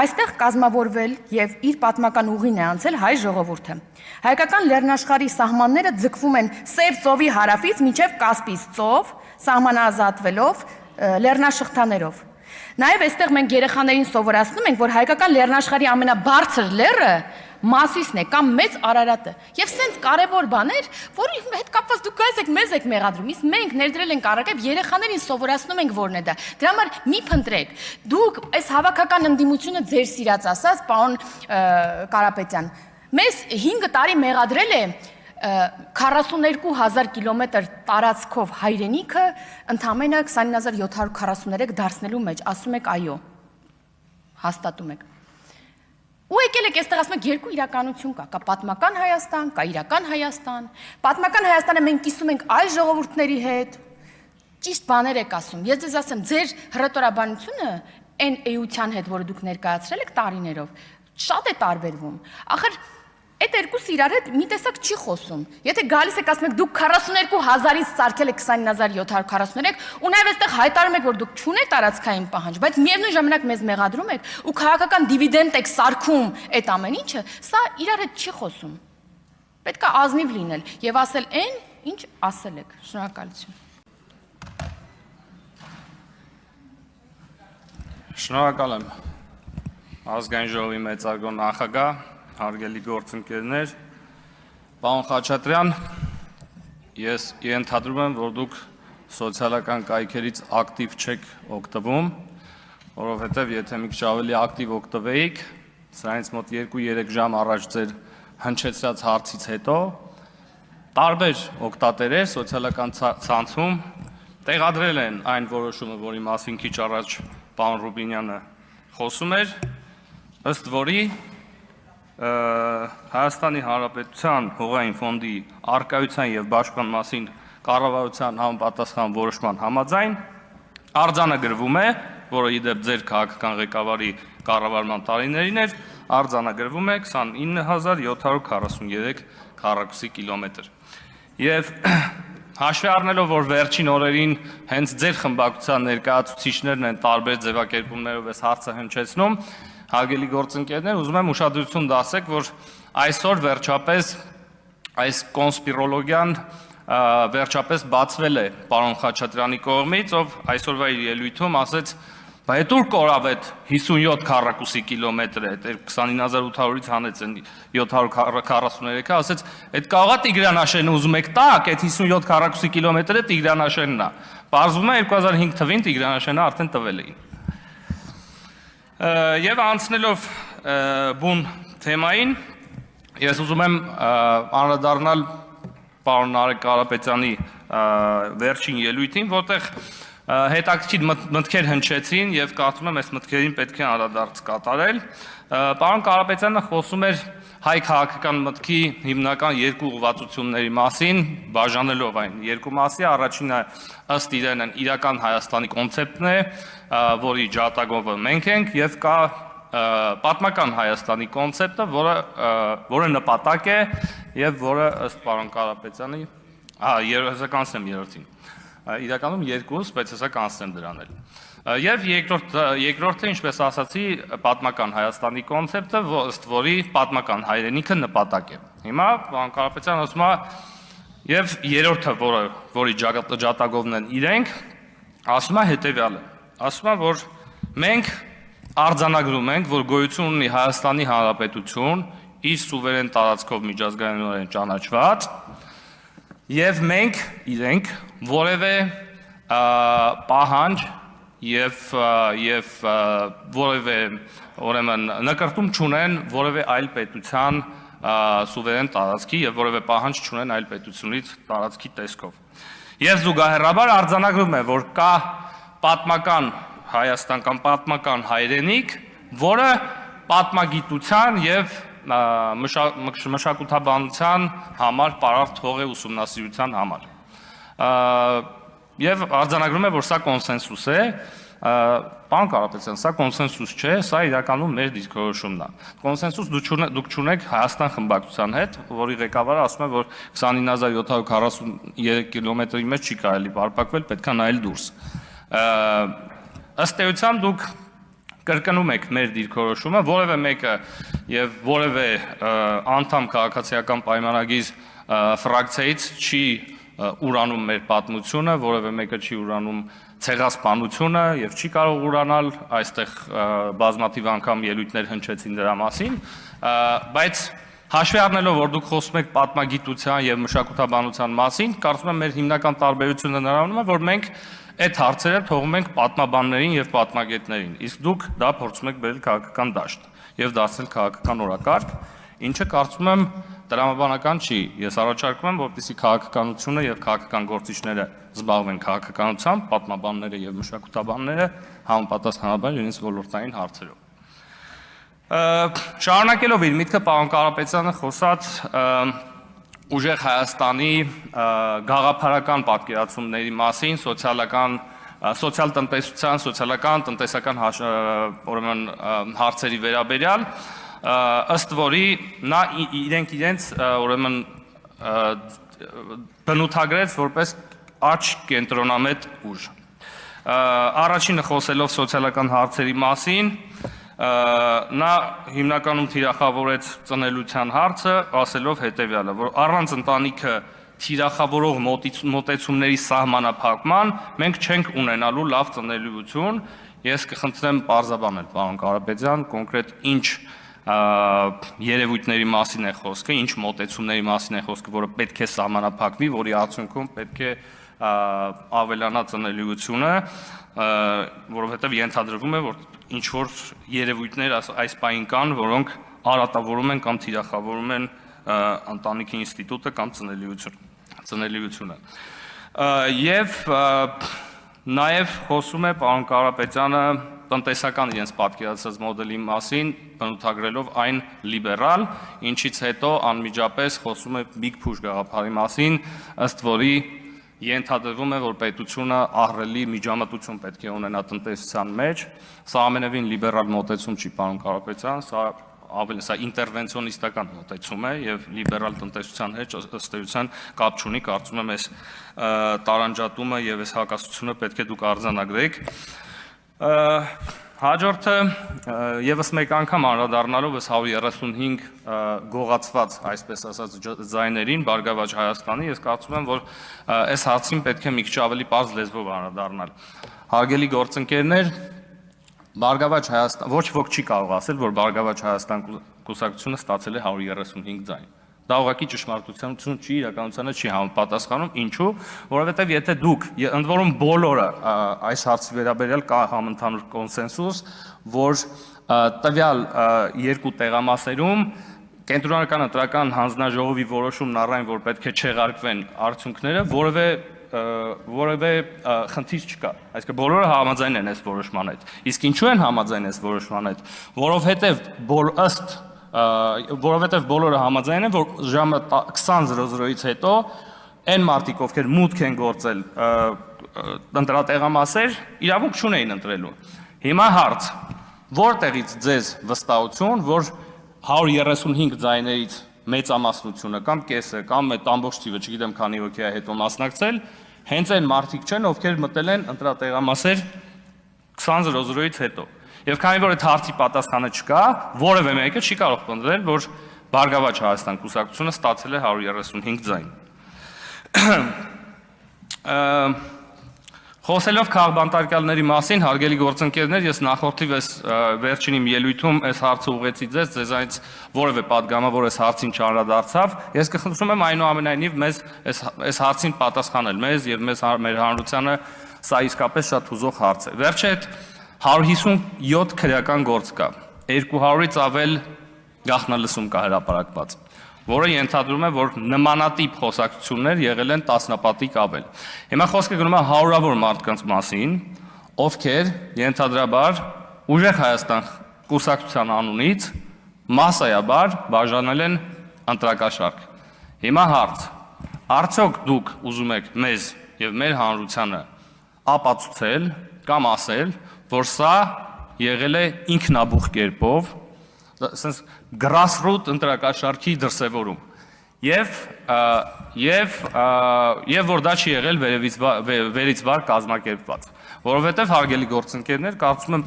Այստեղ կազմավորվել եւ իր պատմական ուղին է անցել հայ ժողովուրդը։ Հայկական լեռնաշխարհի սահմանները ձգվում են Սև ծովի հարավից մինչև Կասպից ծով, սահմանազատվելով լեռնաշղթաներով։ Նաև այստեղ մենք երեխաներին սովորացնում ենք, որ հայկական լեռնաշխարհի ամենաբարձր լեռը Մասիսն է կամ Մեծ Արարատը։ Եվ սենց կարևոր բաներ, որի հետ կապված դուք գայս եք մեզ եք մեղադրում, իսկ մենք ներդրել ենք առակեւ երեխաներին սովորացնում ենք որն է դա։ Դրա համար մի փնտրեք։ Դուք այս հավաքական ընդդիմությունը ձեր սիրած ասած, պարոն Կարապետյան, մեզ 5 տարի մեղադրել է 42,000 կիլոմետր տարածքով հայրենիքը ընդամենը 29743 դարձնելու մեջ, ասում եք այո, հաստատում եք։ Ու եկել եք այստեղ ասում եք երկու իրականություն կա պատմական Հայաստան, կա իրական Հայաստան, պատմական Հայաստանը մենք կիսում ենք այլ ժողովուրդների հետ, ճիշտ բաներ եք ասում, ես ձեզ ասեմ, ձեր հռետորաբանությունը այն էության հետ, որը դուք ներկայացրել եք տարիներով, շատ է տարբերվում, ախր Այդ երկուսը իրար հետ մի տեսակ չի խոսում։ Եթե գալիս եք ասում եք դուք 42,000-ից սարքել եք 29743, ու նաև այստեղ հայտարարում եք որ դուք չունեք տարածքային պահանջ, բայց միևնույն ժամանակ մեզ մեղադրում եք ու քաղաքական դիվիդենդ եք սարքում այդ ամեն ինչը, սա իրար հետ չի խոսում։ Պետք է ազնիվ լինել եւ ասել այն, ինչ ասել եք։ Շնորհակալություն։ Շնորհակալ եմ ազգային ժողովի մեծարգո նախագահ Հարգելի գործընկերներ, պարոն Խաչատրյան, ես ենթադրում եմ, որ դուք սոցիալական կայքերից ակտիվ չեք օգտվում, որովհետև եթե մի քիչ ավելի ակտիվ օգտվեիք, սրանից մոտ 2-3 ժամ առաջ ձեր հնչեցրած հարցից հետո տարբեր օգտատերեր սոցիալական ցանցում տեղադրել են այն որոշումը, որի մասին քիչ առաջ պարոն Ռուբինյանը խոսում էր, ըստ որի Հայաստանի Հանրապետության հողային ֆոնդի արկայության եւ բաշխման մասին կառավարության համապատասխան որոշման համաձայն արձանագրվում է, որը իդեպ ձեր քաղաքական ղեկավարի կառավարման տարիներին էր, արձանագրվում է 29743 քառակուսի կիլոմետր։ Եվ հաշվի առնելով, որ վերջին օրերին հենց ձեր խմբակցության ներկայացուցիչներն են տարբեր ձևակերպումներով այս հարցը հնչեցնում, հարգելի գործընկերներ, ուզում եմ ուշադրություն դասեք, որ այսօր վերջապես այս կոնսպիրոլոգիան վերջապես բացվել է պարոն Խաչատրյանի կողմից, ով այսօրվա իր ելույթում ասեց, բայց այդ ուր կորավ այդ 57 քառակուսի կիլոմետրը, այդ 29800-ից հանեց 743-ը, ասեց, այդ կարողա Տիգրանաշենը ուզում եք տակ, այդ 57 քառակուսի կիլոմետրը Տիգրանաշենն է։ Պարզվում է 2005 թվին Տիգրանաշենը արդեն տվել էին։ Եվ անցնելով բուն թեմային, ես ուզում եմ անդրադառնալ պարոն Նարեկ Կարապետյանի վերջին ելույթին, որտեղ հետաքրքիր մտքեր հնչեցին եւ կարծում եմ այս մտքերին պետք է անդրադարձ կատարել։ Պարոն Կարապետյանը խոսում էր հայ քաղաքական մտքի հիմնական երկու ուղղվածությունների մասին, բաժանելով այն երկու մասի, առաջինը ըստ իրեն իրական Հայաստանի կոնցեպտն է, որի ջատագովը մենք ենք, եւ կա պատմական Հայաստանի կոնցեպտը, որը նպատակ է եւ որը ըստ պարոն Կարապետյանի, հեսա կանցնեմ երրորդին։ Իրականում երկուս, բայց հեսա կանցնեմ դրան էլ։ Եվ երկրորդը, ինչպես ասացի, պատմական Հայաստանի կոնցեպտը, ըստ որի պատմական հայրենիքը նպատակ է։ Հիմա պարոն Կարապետյանը ասում է, եւ երրորդը, որի ջատագովն են իրենք, ասում է հետեւյալը։ Ասում է, որ մենք արձանագրում ենք, որ գոյություն ունի Հայաստանի Հանրապետություն, իր սուվերեն տարածքով միջազգայինորեն ճանաչված, եւ մենք իրենք որևէ պահանջ եւ որևէ ուրեմն նկարտում չունեն որևէ այլ պետության սուվերեն տարածքի եւ որևէ պահանջ չունեն այլ պետությունից տարածքի տեսքով։ Եվ զուգահեռաբար արձանագրում է, որ կա պատմական Հայաստան կամ պատմական հայրենիք, որը պատմագիտության եւ մշակութաբանության համար պարարտ հող է ուսումնասիրության համար։ Եվ արձանագրում է, որ սա կոնսենսուս է, պարոն Կարապետյան, սա կոնսենսուս չէ, սա իրականում մեր դիրքորոշումն է։ Կոնսենսուս դուք չունեք Հայաստան խմբակցության հետ, որի ղեկավարը ասում է, որ 29743 կիլոմետրի մեջ չի կարելի պարփակվել, պետք է նայել դուրս։ Ըստ էության դուք կրկնում եք մեր դիրքորոշումը, որևէ մեկը եւ որևէ անդամ քաղաքացիական պայմանագիր ֆրակցիայից չի ուրանում մեր պատմությունը, որևէ մեկը չի ուրանում ցեղասպանությունը եւ չի կարող ուրանալ, այստեղ բազմաթիվ անգամ ելույթներ հնչեցին դրա մասին, բայց հաշվի առնելով, որ դուք խոսում եք պատմագիտության եւ մշակութաբանության մասին, կարծում եմ մեր հիմնական տարբերությունը նրանում է, որ մենք այդ հարցերը թողում ենք պատմաբաններին եւ պատմագետներին, իսկ դուք դա փորձում եք բերել քաղաքական դաշտ եւ դարձնել քաղաքական օրակարգ, ինչը կարծում եմ տրամաբանական չի։ Ես առաջարկում եմ, որպեսզի քաղաքականությունը եւ քաղաքական գործիչները զբաղվեն քաղաքականությամբ, պատմաբանները եւ մշակութաբանները համապատասխանաբար իրենց ոլորտային հարցերով։ Շարունակելով իր միտքը պարոն Կարապետյանը խոսած ուժեղ Հայաստանի գաղափարական պատկերացումների մասին, սոցիալ-տնտեսության, սոցիալական, տնտեսական ուրեմն հարցերի վերաբերյալ, ըստ որի նա իրենց ուրեմն բնութագրեց որպես աճ կենտրոնամետ ուժ։ Առաջինը խոսելով սոցիալական հարցերի մասին, նա հիմնականում թիրախավորեց ծնելիության հարցը, ասելով հետևյալը, որ առանց ընտանիքը թիրախավորող մոտեցումների սահմանափակման մենք չենք ունենալու լավ ծնելիություն։ Ես կխնդրեմ պարզաբանել, պարոն Կարապետյան, կոնկրետ ինչ երևույթների մասին է խոսքը, ինչ մոտեցումների մասին է խոսքը, որը պետք է սահմանափակվի, որի արդյունքում պետք է ավելանա ծնելիությունը, որովհետև ենթադրվում է, որ ինչ որ երևույթներ այս պահին կան, որոնք արատավորում են կամ թիրախավորում են ընտանիքի ինստիտուտը կամ ծնելիությունը։ Եվ նաև խոսում է պարոն Կարապետյանը տնտեսական իրենց պատկերացած մոդելի մասին, բնութագրելով այն լիբերալ, ինչից հետո անմիջապես խոսում է big push գաղափարի մասին, ըստ որի ենթադրվում է, որ պետությունը ահռելի միջամտություն պետք է ունենա տնտեսության մեջ, սա ամենևին լիբերալ մոտեցում չի, պարոն Կարապետյան, սա ավելի սա ինտերվենցիոնիստական մոտեցում է եւ լիբերալ տնտեսության հետ ըստ էության կապ չունի, կարծում եմ այս տարանջատումը եւ այս հակասությունը պետք է դուք արձանագրեք։ Հաջորդը եւս մեկ անգամ անդրադառնալով այս 135 գողացված, այսպես ասած, ձայներին Բարգավաճ Հայաստանի, ես կարծում եմ, որ այս հարցին պետք է մի քիչ ավելի պարզ լեզվով անդրադառնալ։ Հարգելի գործընկերներ, Բարգավաճ Հայաստան, ոչ ոք չի կարող ասել, որ Բարգավաճ Հայաստան կուսակցությունը ստացել է 135 ձայն։ Դա ուղղակի ճշմարտության չի, իրականությանը չի համապատասխանում, ինչու, որովհետև եթե դուք, ընդ որում բոլորը այս հարցի վերաբերյալ կա համընդհանուր կոնսենսուս, որ տվյալ երկու տեղամասերում կենտրոնական ընտրական հանձնաժողովի որոշումն առայն, որ պետք է չեղարկվեն արդյունքները, որևէ խնդիր չկա։ Այսինքն բոլորը համաձայն են այս որոշման հետ։ Իսկ ինչու են համաձայն այս որոշման հետ, որովհետև բոլորը համաձայն են, որ ժամը 20:00-ից հետո այն մարդիկ, ովքեր մուտք են գործել ընտրատեղամասեր, իրավունք չունեին ընտրելու։ Հիմա հարց, որտեղից ձեզ վստահություն, որ 135 ձայներից մեծամասնությունը կամ կեսը կամ այդ ամբողջ թիվը, չգիտեմ քանի հոգի է հետո մասնակցել, հենց այն մարդիկ չեն, ովքեր մտել են ընտրատեղամասեր 20:00-ից հետո։ Եվ քանի որ այդ հարցի պատասխանը չկա, որևէ մեկը չի կարող պնդել, որ Բարգավաճ Հայաստան կուսակցությունը ստացել է 135 ձայն։ Խոսելով քաղբանտարկյալների մասին, հարգելի գործընկերներ, ես նախորդիվ վերջին իմ ելույթում այս հարցը ուղղեցի ձեզանից որևէ պատգամավոր այս հարցին չանդրադարձավ, ես կխնդրում եմ այնուամենայնիվ մեզ այս հարցին պատասխանել, մեզ եւ մեր հանրությանը սա իսկապես շատ հուզող հարց է։ Վերջը այդ 157 քրեական գործ կա, 200-ից ավել գաղտնալսում կա հրապարակված, որը ենթադրում է, որ նմանատիպ խոսակցություններ եղել են տասնապատիկ ավել։ Հիմա խոսքը գնում է հարյուրավոր մարդկանց մասին, ովքեր ենթադրաբար Ուժեղ Հայաստան կուսակցության անունից մասսայաբար բաժանել են ընտրակաշարք։ Հիմա հարց, արդյոք դուք ուզում եք մեզ եւ մեր հանրությանը ապացուցել կամ ասել, որ սա եղել է ինքնաբուխ կերպով, ասես grassroot ընտրակաշարքի դրսևորում եւ որ դա չի եղել վերից վար կազմակերպված, որովհետեւ հարգելի գործընկերներ, կարծում եմ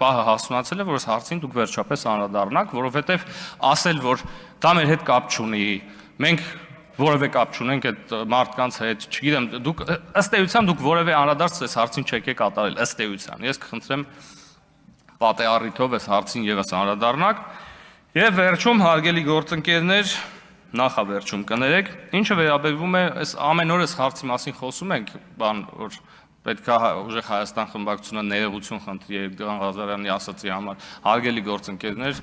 պահը հասունացել է, որ այս հարցին դուք վերջապես անդրադառնաք, որովհետեւ ասել, որ դա մեր հետ կապ չունի, մենք որևէ կապ չունենք այդ մարդկանց հետ, չգիտեմ, դուք ըստ էության դուք որևէ անդրադարձ այս հարցին չեք կատարել, ըստ էության։ Ես կխնդրեմ պատե առիթով այս հարցին եւս անդրադառնաք։ Եվ վերջում, հարգելի գործընկերներ, նախավերջում կներեք, ինչը վերաբերվում է այս ամեն օր այս հարցի մասին խոսում ենք, որ պետք է Ուժեղ Հայաստան խմբակցությունը ներողություն խնդրի Երգան Ղազարյանի ասացի համար, հարգելի գործընկերներ,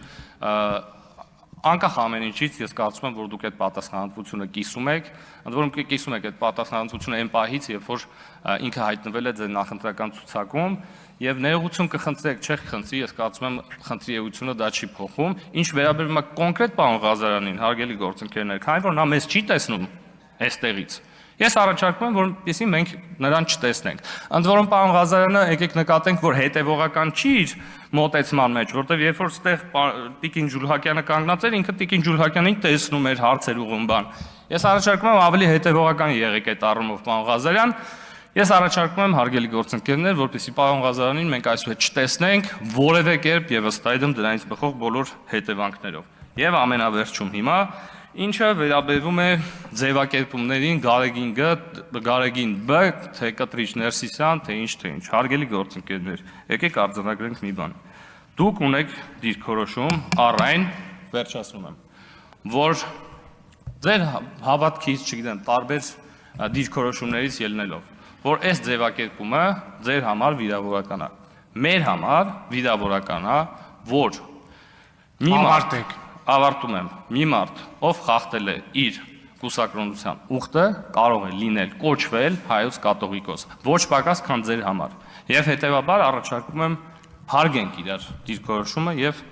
անկախ ամեն ինչից ես կարծում եմ, որ դուք այդ պատասխանատվությունը կիսում եք, ընդ որում կիսում եք այդ պատասխանատվությունը այն պահից, երբ որ ինքը հայտնվել է ձեր նախընտրական ցուցակում եւ ներողություն կխնդրեք, չեք խնդրի, ես կարծում եմ խնդրի էությունը դա չի փոխում, ինչ վերաբերում է կոնկրետ պարոն Ղազարյանին, հարգելի գործընկերներ, քանի որ նա մեզ չի տեսնում այստեղից։ Ես առաջարկում եմ, որպեսզի մենք նրան չտեսնենք։ Ընդ որում պարոն Ղազարյանը եկեք նկատենք, որ հետևողական չի իր մոտեցման մեջ, որտեղ երբ որ ստեղ Տիկին Ջուլհակյանը կանգնած էր, ինքը Տիկին Ջուլհակյանին տեսնում էր հարցեր ուղղում բան։ Ես առաջարկում եմ ավելի հետևողական եղեք այդ առումով պարոն Ղազարյան։ Ես առաջարկում եմ հարգելի գործընկերներ, որպեսզի պարոն Ղազարյանին մենք այսօր չտեսնենք որևէ կերպ եւ ըստ այդմ դրանից բխող բոլոր հետևանքներով։ Եվ ամենավերջում հիմա ինչը վերաբերվում է ձևակերպումներին Գարեգին Բ, թե Կտրիչ Ներսիսյան, թե ինչ, հարգելի գործընկերներ, եկեք արձանագրենք մի բան։ Դուք ունեք դիրքորոշում առայն, վերջացնում եմ, որ ձեր հավատքից, չգիտեմ, տարբեր դիրքորոշումներից ելնելով, որ այս ձևակերպումը ձեր համար վիրավորական է։ Մեր համար վիրավորական է, որ մի մարդ ավարտում եմ, մի մարդ, ով խախտել է իր կուսակրոնության ուխտը կարող է լինել կոչվել հայոց կաթողիկոս, ոչ պակաս քան ձեր համար։ Եվ հետևաբար առաջարկում եմ հարգենք իրար դիրքորոշումը եւ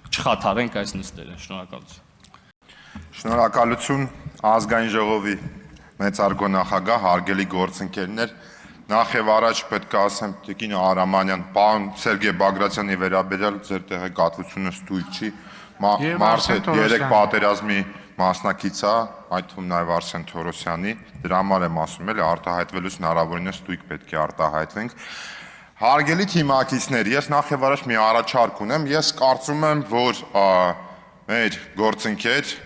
չխաթարենք այս նիստերը։ Շնորհակալություն։ Շնորհակալություն ազգային ժողովի մեծարգո նախագահ, հարգելի գործընկերներ, նախ եւ առաջ պետք է ասեմ Տիկին Արամանյան, պարոն Սերգեյ Բագրատյանի վերաբերյալ ձեր տեղեկատվությունը ստույգ չի։ Մարդ երեք պատերազմի մասնակից է, այդ թվում նաեւ Արսեն Թորոսյանի, դրա համար եմ ասում, էլի արտահայտվելուց հնարավորինս ստույգ պետք է արտահայտվենք։ Հարգելի թիմակիցներ, ես նախ եւ առաջ մի առաջարկ ունեմ, ես կարծում եմ, որ մեր գործընկեր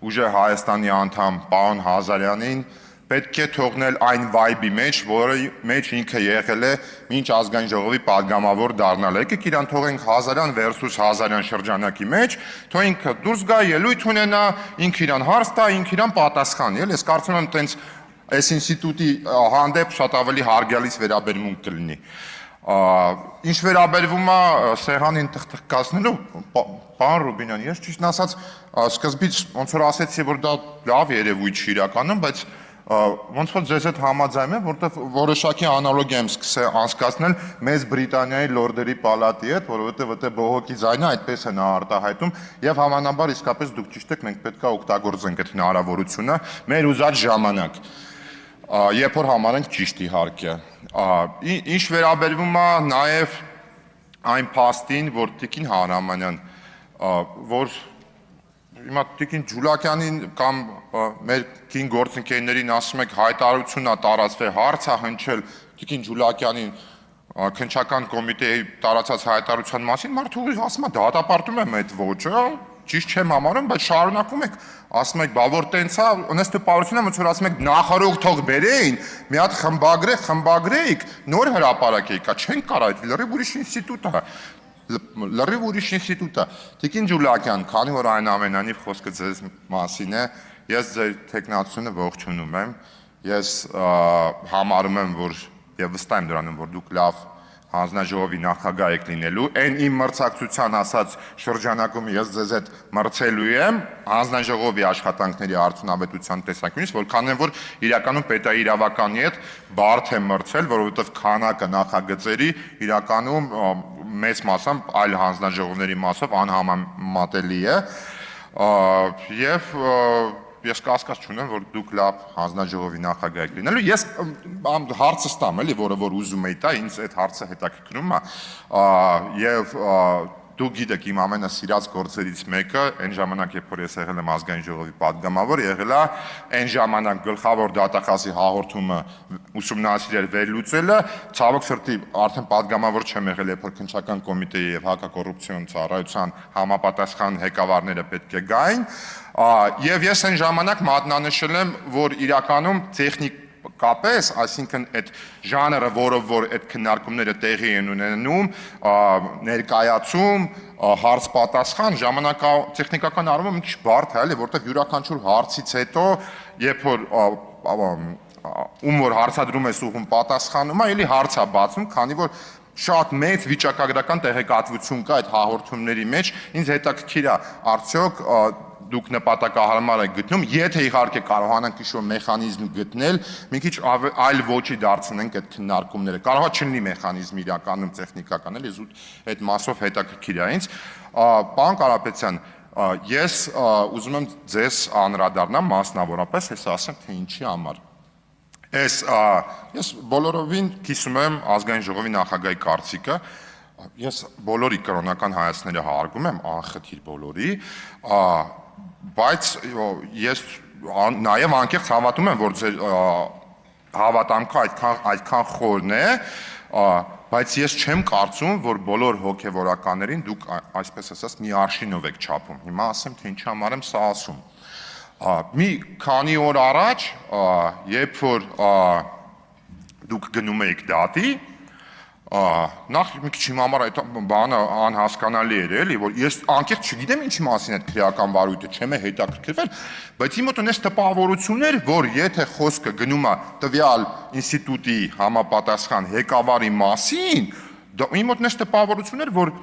ուժեղ Հայաստանի անդամ պարոն Հազարյանին պետք է թողնել այն վայբի մեջ, որի մեջ ինքը եղել է մինչ ազգային ժողովի падգամավոր դառնալ։ Եկեք իրան թողենք Հազարյան versus Հազարյան շրջանակի մեջ, թող ինքը դուրս գա, ելույթ ունենա, ինքը իրան հարց տա, ինքը իրան պատասխանի, էլի, ես կարծում եմ տենց այս ինստիտուտի հանդեպ շատ ավելի հարգալից վերաբերմունք կլինի։ Ինչ վերաբերվում է սեղանին թխթխկացնելու, պարոն Ռուբինյան, ես ճիշտն ասած սկզբից ոնց որ ասեցի, որ դա լավ երևույթ չի իրականում, բայց ոնց որ ձեզ հետ համաձայն եմ, որտեղ որոշակի անալոգիա եմ սկսել անցկացնել Մեծ Բրիտանիայի լորդերի պալատի հետ, որովհետև այդտեղ բողոքի ձայնը այդպես է նա արտահայտում, եւ հավանաբար իսկապես դուք ճիշտ եք, մենք պետք է օգտագործենք այդ հնարավորությունը մեր ուզած ժամանակ։ Երբ որ համարենք ճիշտ իհարկե։ Ինչ վերաբերվում է նաև այն փաստին, որ Տիկին Հարամանյան, որ հիմա Տիկին Ջուլակյանին կամ մեր կին գործընկերներին ասում եք հայտարարություն է տարածվել, հարց է հնչել Տիկին Ջուլակյանին քննչական կոմիտեի տարածած հայտարարության մասին, մարդը ուղիղ ասում է դատապարտում եմ այդ ոճը, ճիշտ չեմ համարում, բայց շարունակում եք, ասում եք, բա որ տենց է, ունես տպավորություն եմ, ոնց որ ասում եք նախարարող թող բերեին, մի հատ խմբագրեիք, նոր հրապարակեիք, չենք կարող, այդ լրիվ ուրիշ ինստիտուտ է։ Լրիվ ուրիշ ինստիտուտ է։ Տիկին Ջուլակյան, քանի որ այն ամենանիվ խոսքը ձեզ մասին է, ես ձեր տեխնացությունը ողջունում եմ, ես համարում եմ, որ եւ վստահ եմ դրանում, որ դուք լավ հանձնաժողովի նախագահ եք լինելու, այն իմ մրցակցության ասած շրջանակում ես ձեզ հետ մրցելու եմ հանձնաժողովի աշխատանքների արդյունավետության տեսանկյունից, որքան որ իրականում պետաիրավականի հետ բարդ եմ մրցել, որովհետև քանակը նախագծերի իրականում մեծ մասամբ այլ հանձնաժողովների մասով անհամեմատելի է եւ ես կասկած չունեմ, որ դուք լավ հանձնաժողովի նախագահ եք լինելու։ Ես հարցը ստամ, էլի, որը որ ուզում էի տա, ինձ այդ հարցը հետաքրքրում է, եւ դուք գիտեք իմ ամենասիրած գործերից մեկը, այն ժամանակ, երբ որ ես եղել եմ ազգային ժողովի падգամավոր, եղել է այն ժամանակ գլխավոր դատախազի հաղորդումը ուսումնասիրել վերլուծելը, ցավոք սրտի արդեն падգամավոր չեմ եղել, երբ որ քննչական կոմիտեի եւ հակակոռուպցիոն ծառայության համապատասխան ղեկավարները պետք է գային, եւ ես այն ժամանակ մատնանշել եմ, որ իրականում տեխնիկապես, այսինքն այդ ժանրը, որով որ այդ քննարկումները տեղի են ունենում, ներկայացում, հարց-պատասխան, տեխնիկական առումով մի քիչ բարդ է, էլի, որտեղ յուրաքանչյուր հարցից հետո, երբ որ ում որ հարցադրում ես ուղում պատասխանում է, էլի հարց է բացում, քանի որ շատ մեծ վիճակագրական տեղեկատվություն կա այդ հաղորդումների մեջ, ինձ հետաքրքիր է, արդյոք դուք նպատակահարմար եք գտնում, եթե իհարկե կարողանանք ինչ-որ մեխանիզմ գտնել, մի քիչ այլ ոճի դարձնենք այդ քննարկումները։ Կարող է չլինի մեխանիզմ իրականում տեխնիկական, էլի զուտ այդ մասով հետաքրքիր է ինձ։ Պարոն Կարապետյան, ես ուզում եմ ձեզ անդրադառնամ մասնավորապես, ես ասեմ, թե ինչի համար։ Ես բոլորովին կիսում եմ ազգային ժողովի նախագահի կարծիքը, ես բոլորի կրոնական հայացքները հարգում եմ, անխտիր բոլորի, բայց ես նաև անկեղծ հավատում եմ, որ ձեր հավատամքը այդքան խորն է, բայց ես չեմ կարծում, որ բոլոր հոգևորականներին դուք այսպես ասած մի արշինով եք չափում։ Հիմա ասեմ, թե ինչի համար եմ սա ասում։ Մի քանի օր առաջ, երբ որ դուք գնում եք դատի, նախ մի քիչ իմ համար այդ բանը անհասկանալի էր, էլի, որ ես անկեղծ չգիտեմ ինչի մասին այդ քրեական վարույթը չեմ հետաքրքրվել, բայց իմ մոտ ունես տպավորություններ, որ եթե խոսքը գնում է տվյալ ինստիտուտի համապատասխան ղեկավարի մասին, իմ մոտ ունես տպավորություններ, որ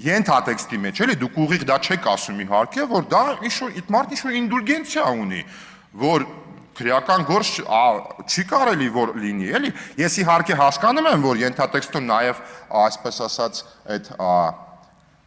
ենթատեքստի մեջ, էլի, դուք ուղիղ դա չեք ասում իհարկե, որ դա ինչ-որ իդ մարդն ինչ-որ ինդուլգենցիա ունի, որ քրեական գործ չի կարելի որ լինի, էլի։ Ես իհարկե հասկանում եմ, որ ենթատեքստում նաև այսպես ասած այդ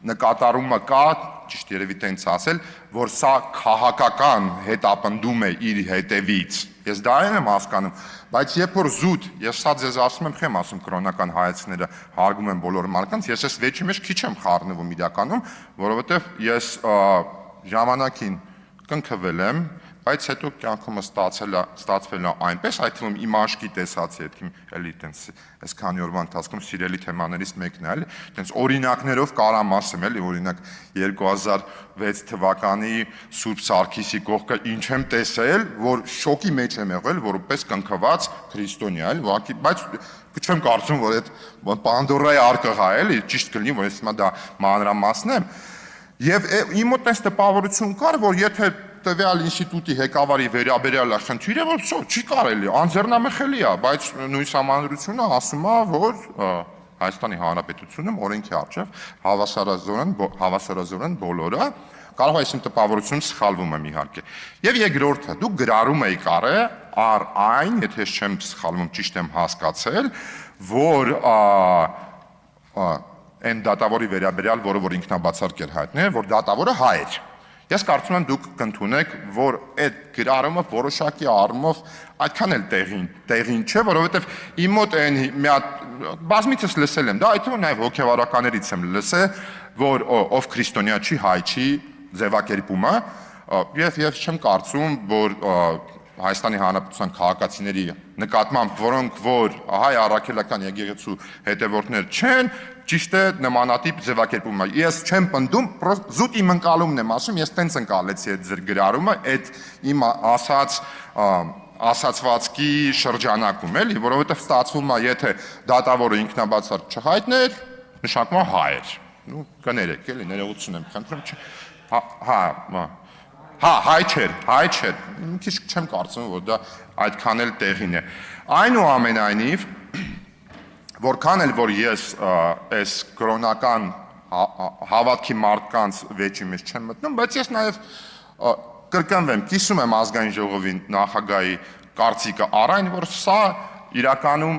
նկատառումը կա, ճիշտ երևի տենց ասել, որ սա քաղաքական հետապնդում է իր հետևից։ Ես դա եմ հասկանում, բայց երբ որ զուտ, ես սա ձեզ ասում եմ, չեմ ասում կրոնական հայացքները հարգում եմ բոլոր մարդկանց, ես այս վեճի մեջ քիչ եմ խառնվում իրականում, որովհետև ես ժամանակին կնքվել եմ, բայց հետո կյանքումս ստացվել է այնպես, այդ թվում իմ աշկի տեսած ետքիմ, էլի տենց այս քանի օրվա ընթացքում սիրելի թեմաներից մեկն է, էլի, տենց օրինակներով կարամ ասեմ, էլի, օրինակ 2006 թվականի Սուրբ Սարգիսի կողքը ինչ եմ տեսել, որ շոկի մեջ եմ եղել, որպես կնքված քրիստոնյա, էլի, ուղղակի, բայց չեմ կարծում, որ այդ Պանդորայի արկղա է, էլի, ճիշտ կլինի, որ ես հիմա դա մանրամասնեմ, եւ իմ մոտ այս տպավորություն կար, որ եթե տվյալ ինստիտուտի ղեկավարի վերաբերյալ խնդիրը, որ չի կարելի, անձեռնամխելի է, բայց նույն համանդրությունը ասում է, որ Հայաստանի Հանրապետությունում օրենքի առջև հավասարազորեն բոլորը, կարող է իմ տպավորությունը սխալվում եմ իհարկե։ Եվ երկրորդը, դուք գրառում եք առ այն, եթե չեմ սխալվում, ճիշտ եմ հասկացել, որ այն դատավորի վերաբերյալ, որը որ ինքնաբացարկ էր հայտնել, որ դատավորը հայ էր։ Ես կարծում եմ դուք կընդունեք, որ այդ գրառումը որոշակի առումով այդքան էլ տեղին չէ, որովհետև իմ մոտ այն մի հատ բազմիցս լսել եմ, դա այդ նաև հոգևորականներից եմ լսել, որ ով քրիստոնյա չի, հայ չի, ձևակերպումը, եւ ես չեմ կարծում, որ Հայաստանի Հանրապետության քաղաքացիների նկատմամբ, որոնք որ հայ առաքելական եկեղեցու հետևորդներ չեն, ճիշտ է նմանատիպ ձևակերպում է։ Ես չեմ պնդում, զուտ իմ ընկալումն եմ ասում, ես տենց ընկալեցի այդ ձեր գրառումը, այդ իմ ասացվածքի շրջանակում, էլի, որովհետև ստացվում է, եթե դատավորը ինքնաբացարկ չհայտներ, նշանակում է հայ էր։ Նու կներեք, էլի, ներողություն եմ խնդրում, հայ չէր, քիչ չեմ կարծում, որ դա այդքան էլ տեղին է։ Այնուամենայնիվ, որքան էլ որ ես այս կրոնական հավատքի մարդկանց վեճի մեջ չեմ մտնում, բայց ես նաև կրկնվեմ, կիսում եմ ազգային ժողովի նախագահի կարծիքը առ այն, որ սա իրականում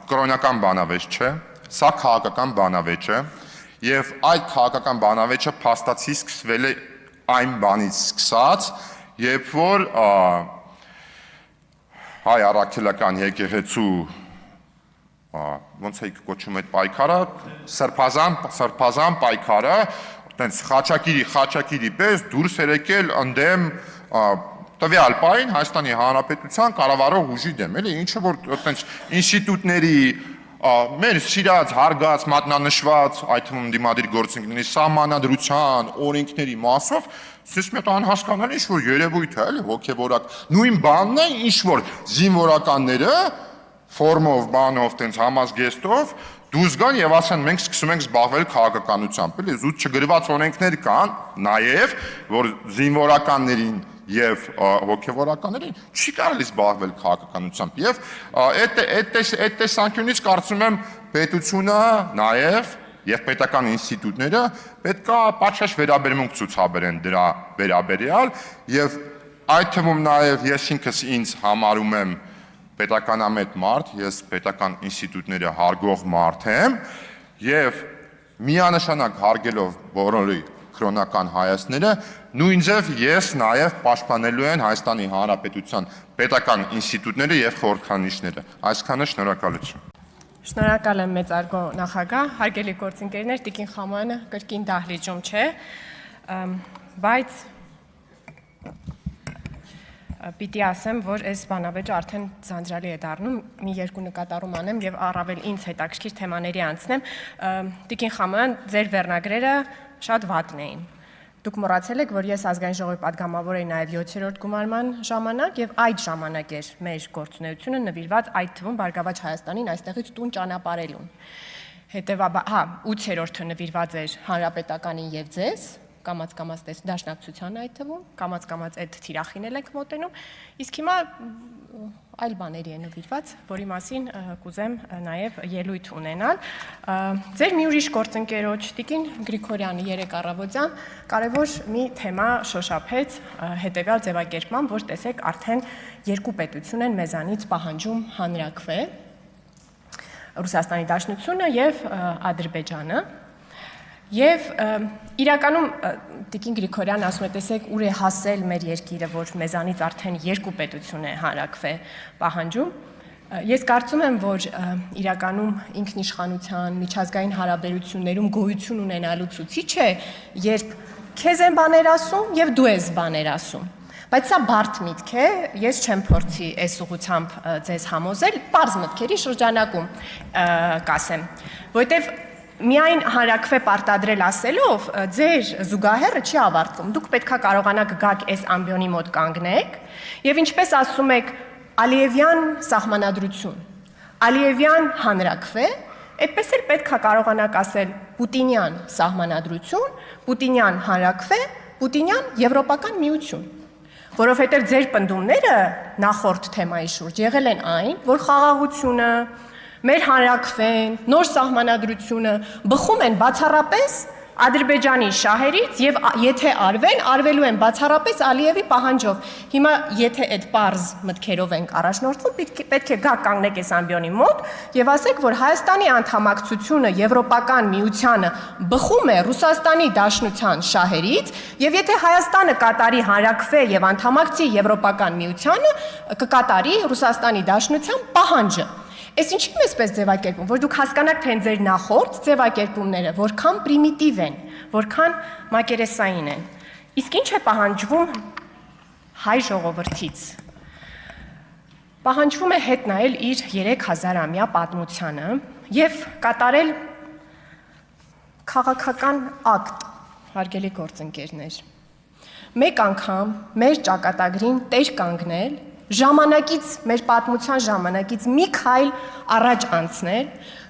կրոնական բանավեճ չէ, սա քաղաքական բանավեճ է, եւ այդ քաղաքական բանավեճը փաստացի սկսվել է այն բանից սկսած, երբ որ հայ առաքելական եկեղեցու ոնց է կոչում այդ պայքարը, սրբազան պայքարը, տենց խաչակիրի պես դուրս երեկել ընդդեմ տվյալ պահին Հայաստանի Հանրապետության կառավարող ուժի դեմ, էլի, ինչը որ տենց ինստիտուտների մեր սիրած, հարգած, մատնանշված, այդ թվում դիմադիր գործընկերների սահմանադրության, օրենքների մասով, ես մի հատ անհասկանալի ինչ-որ երևույթ է, էլի, հոգևորակ, նույն բանն է, ինչ-որ զինվորականները ֆորմով, բանով, տենց համազգեստով դուրս գան եւ ասեն մենք սկսում ենք զբաղվել քաղաքականությամբ, էլի, զուտ չգրված օրենքներ կան, նաեւ, որ զինվորականներին եւ հոգևորականներին չի կարելի զբաղվել քաղաքականությամբ եւ այդ տեսանկյունից կարծում եմ պետությունը նաեւ եւ պետական ինստիտուտները պետքա պատշաճ վերաբերմունք ցուցաբերեն դրա վերաբերյալ եւ այդ թվում նաեւ ես ինքս ինձ համարում եմ պետականամետ մարդ, ես պետական ինստիտուտները հարգող մարդ եմ եւ միանշանակ հարգելով բոլորի կրոնական հայացքները, նույն ձև ես նաև պաշտպանելու եմ Հայաստանի Հանրապետության պետական ինստիտուտները եւ խորհրդանիշները։ Այսքանը շնորհակալություն։ Շնորհակալ եմ մեծարգո նախագահ, հարգելի գործընկերներ, Տիկին Խամոյանը կրկին դահլիճում չէ, բայց պիտի ասեմ, որ այս բանավեճը արդեն ձանձրալի է դառնում, մի երկու նկատառում անեմ եւ առավել ինձ հետաքրքիր թեմաների անցնեմ։ Տիկին Խամոյան, ձեր վերնագրերը շատ վատն էին։ Դուք մոռացել եք, որ ես ազգային ժողովի падգամավոր էի նաև 7-րդ գումարման ժամանակ եւ այդ ժամանակ էր մեր գործունեությունը նվիրված այդ թվում Բարգավաճ Հայաստանին այստեղից տուն ճանապարհելուն։ Հետևաբար, 8-րդը նվիրված էր հանրապետականին եւ ձեզ, կամաց-կամաց դաշնակցության այդ թվում, կամաց-կամաց այդ թիրախին էլ ենք մոտենում, իսկ հիմա այլ բաների է նվիրված, որի մասին կուզեմ նաև ելույթ ունենալ։ Ձեր մի ուրիշ գործընկերոջ Տիկին Գրիգորյանը երեկ առավոտյան կարևոր մի թեմա շոշափեց հետևյալ ձևակերպմամբ, որ տեսեք արդեն երկու պետություն են մեզանից պահանջում հանրաքվե, Ռուսաստանի Դաշնությունը եւ Ադրբեջանը։ Եվ իրականում Տիկին Գրիգորյանը ասում է, տեսեք, ուր է հասել մեր երկիրը, որ մեզանից արդեն երկու պետություն է հանրաքվե պահանջում։ Ես կարծում եմ, որ իրականում ինքնիշխանության, միջազգային հարաբերություններում գոյություն ունենալու ցուցիչ է, երբ քեզ են բաներ ասում եւ դու ես բաներ ասում։ Բայց սա բարդ միտք է, ես չեմ փորձի այս ուղղությամբ ձեզ համոզել, պարզ մտքերի շրջանակում կասեմ, որտեվ միայն հանրաքվե պարտադրել ասելով ձեր զուգահեռը չի ավարտվում։ Դուք պետքա կարողանաք գաք այս ամբիոնի մոտ կանգնեք եւ ինչպես ասում եք Ալիևյան սահմանադրություն, Ալիևյան հանրաքվե, այդպես էլ պետքա կարողանաք ասել Պուտինյան սահմանադրություն, Պուտինյան հանրաքվե, Պուտինյան եվրոպական միություն։ Որովհետեւ ձեր պնդումները նախորդ թեմայի շուրջ եղել են այն, որ խաղաղությունը մեր հանրաքվեն, նոր սահմանադրությունը բխում են բացառապես Ադրբեջանի շահերից եւ եթե արվելու են բացառապես Ալիևի պահանջով։ Հիմա եթե այդ պարզ մտքերով ենք առաջնորդվում, պետք է գա կանգնեք այս ամբիոնի մոտ եւ ասեք, որ Հայաստանի անդամակցությունը Եվրոպական միությանը բխում է Ռուսաստանի Դաշնության շահերից եւ եթե Հայաստանը կատարի հանրաքվե եւ անդամակցի Եվրոպական միությանը, կկատարի Ռուսաստանի Դաշնության պահանջը։ Այս ինչի՞ էսպես ձևակերպում, որ դուք հասկանաք, թե ձեր նախորդ ձևակերպումները որքան պրիմիտիվ են, որքան մակերեսային են։ Իսկ ինչ է պահանջվում հայ ժողովրդից։ Պահանջվում է հետ նայել իր 3000-ամյա պատմությանը եւ կատարել քաղաքական ակտ, հարգելի գործընկերներ։ Մեկ անգամ մեր ճակատագրին տեր կանգնել, ժամանակից, մեր պատմության ժամանակից մի քայլ առաջ անցնել,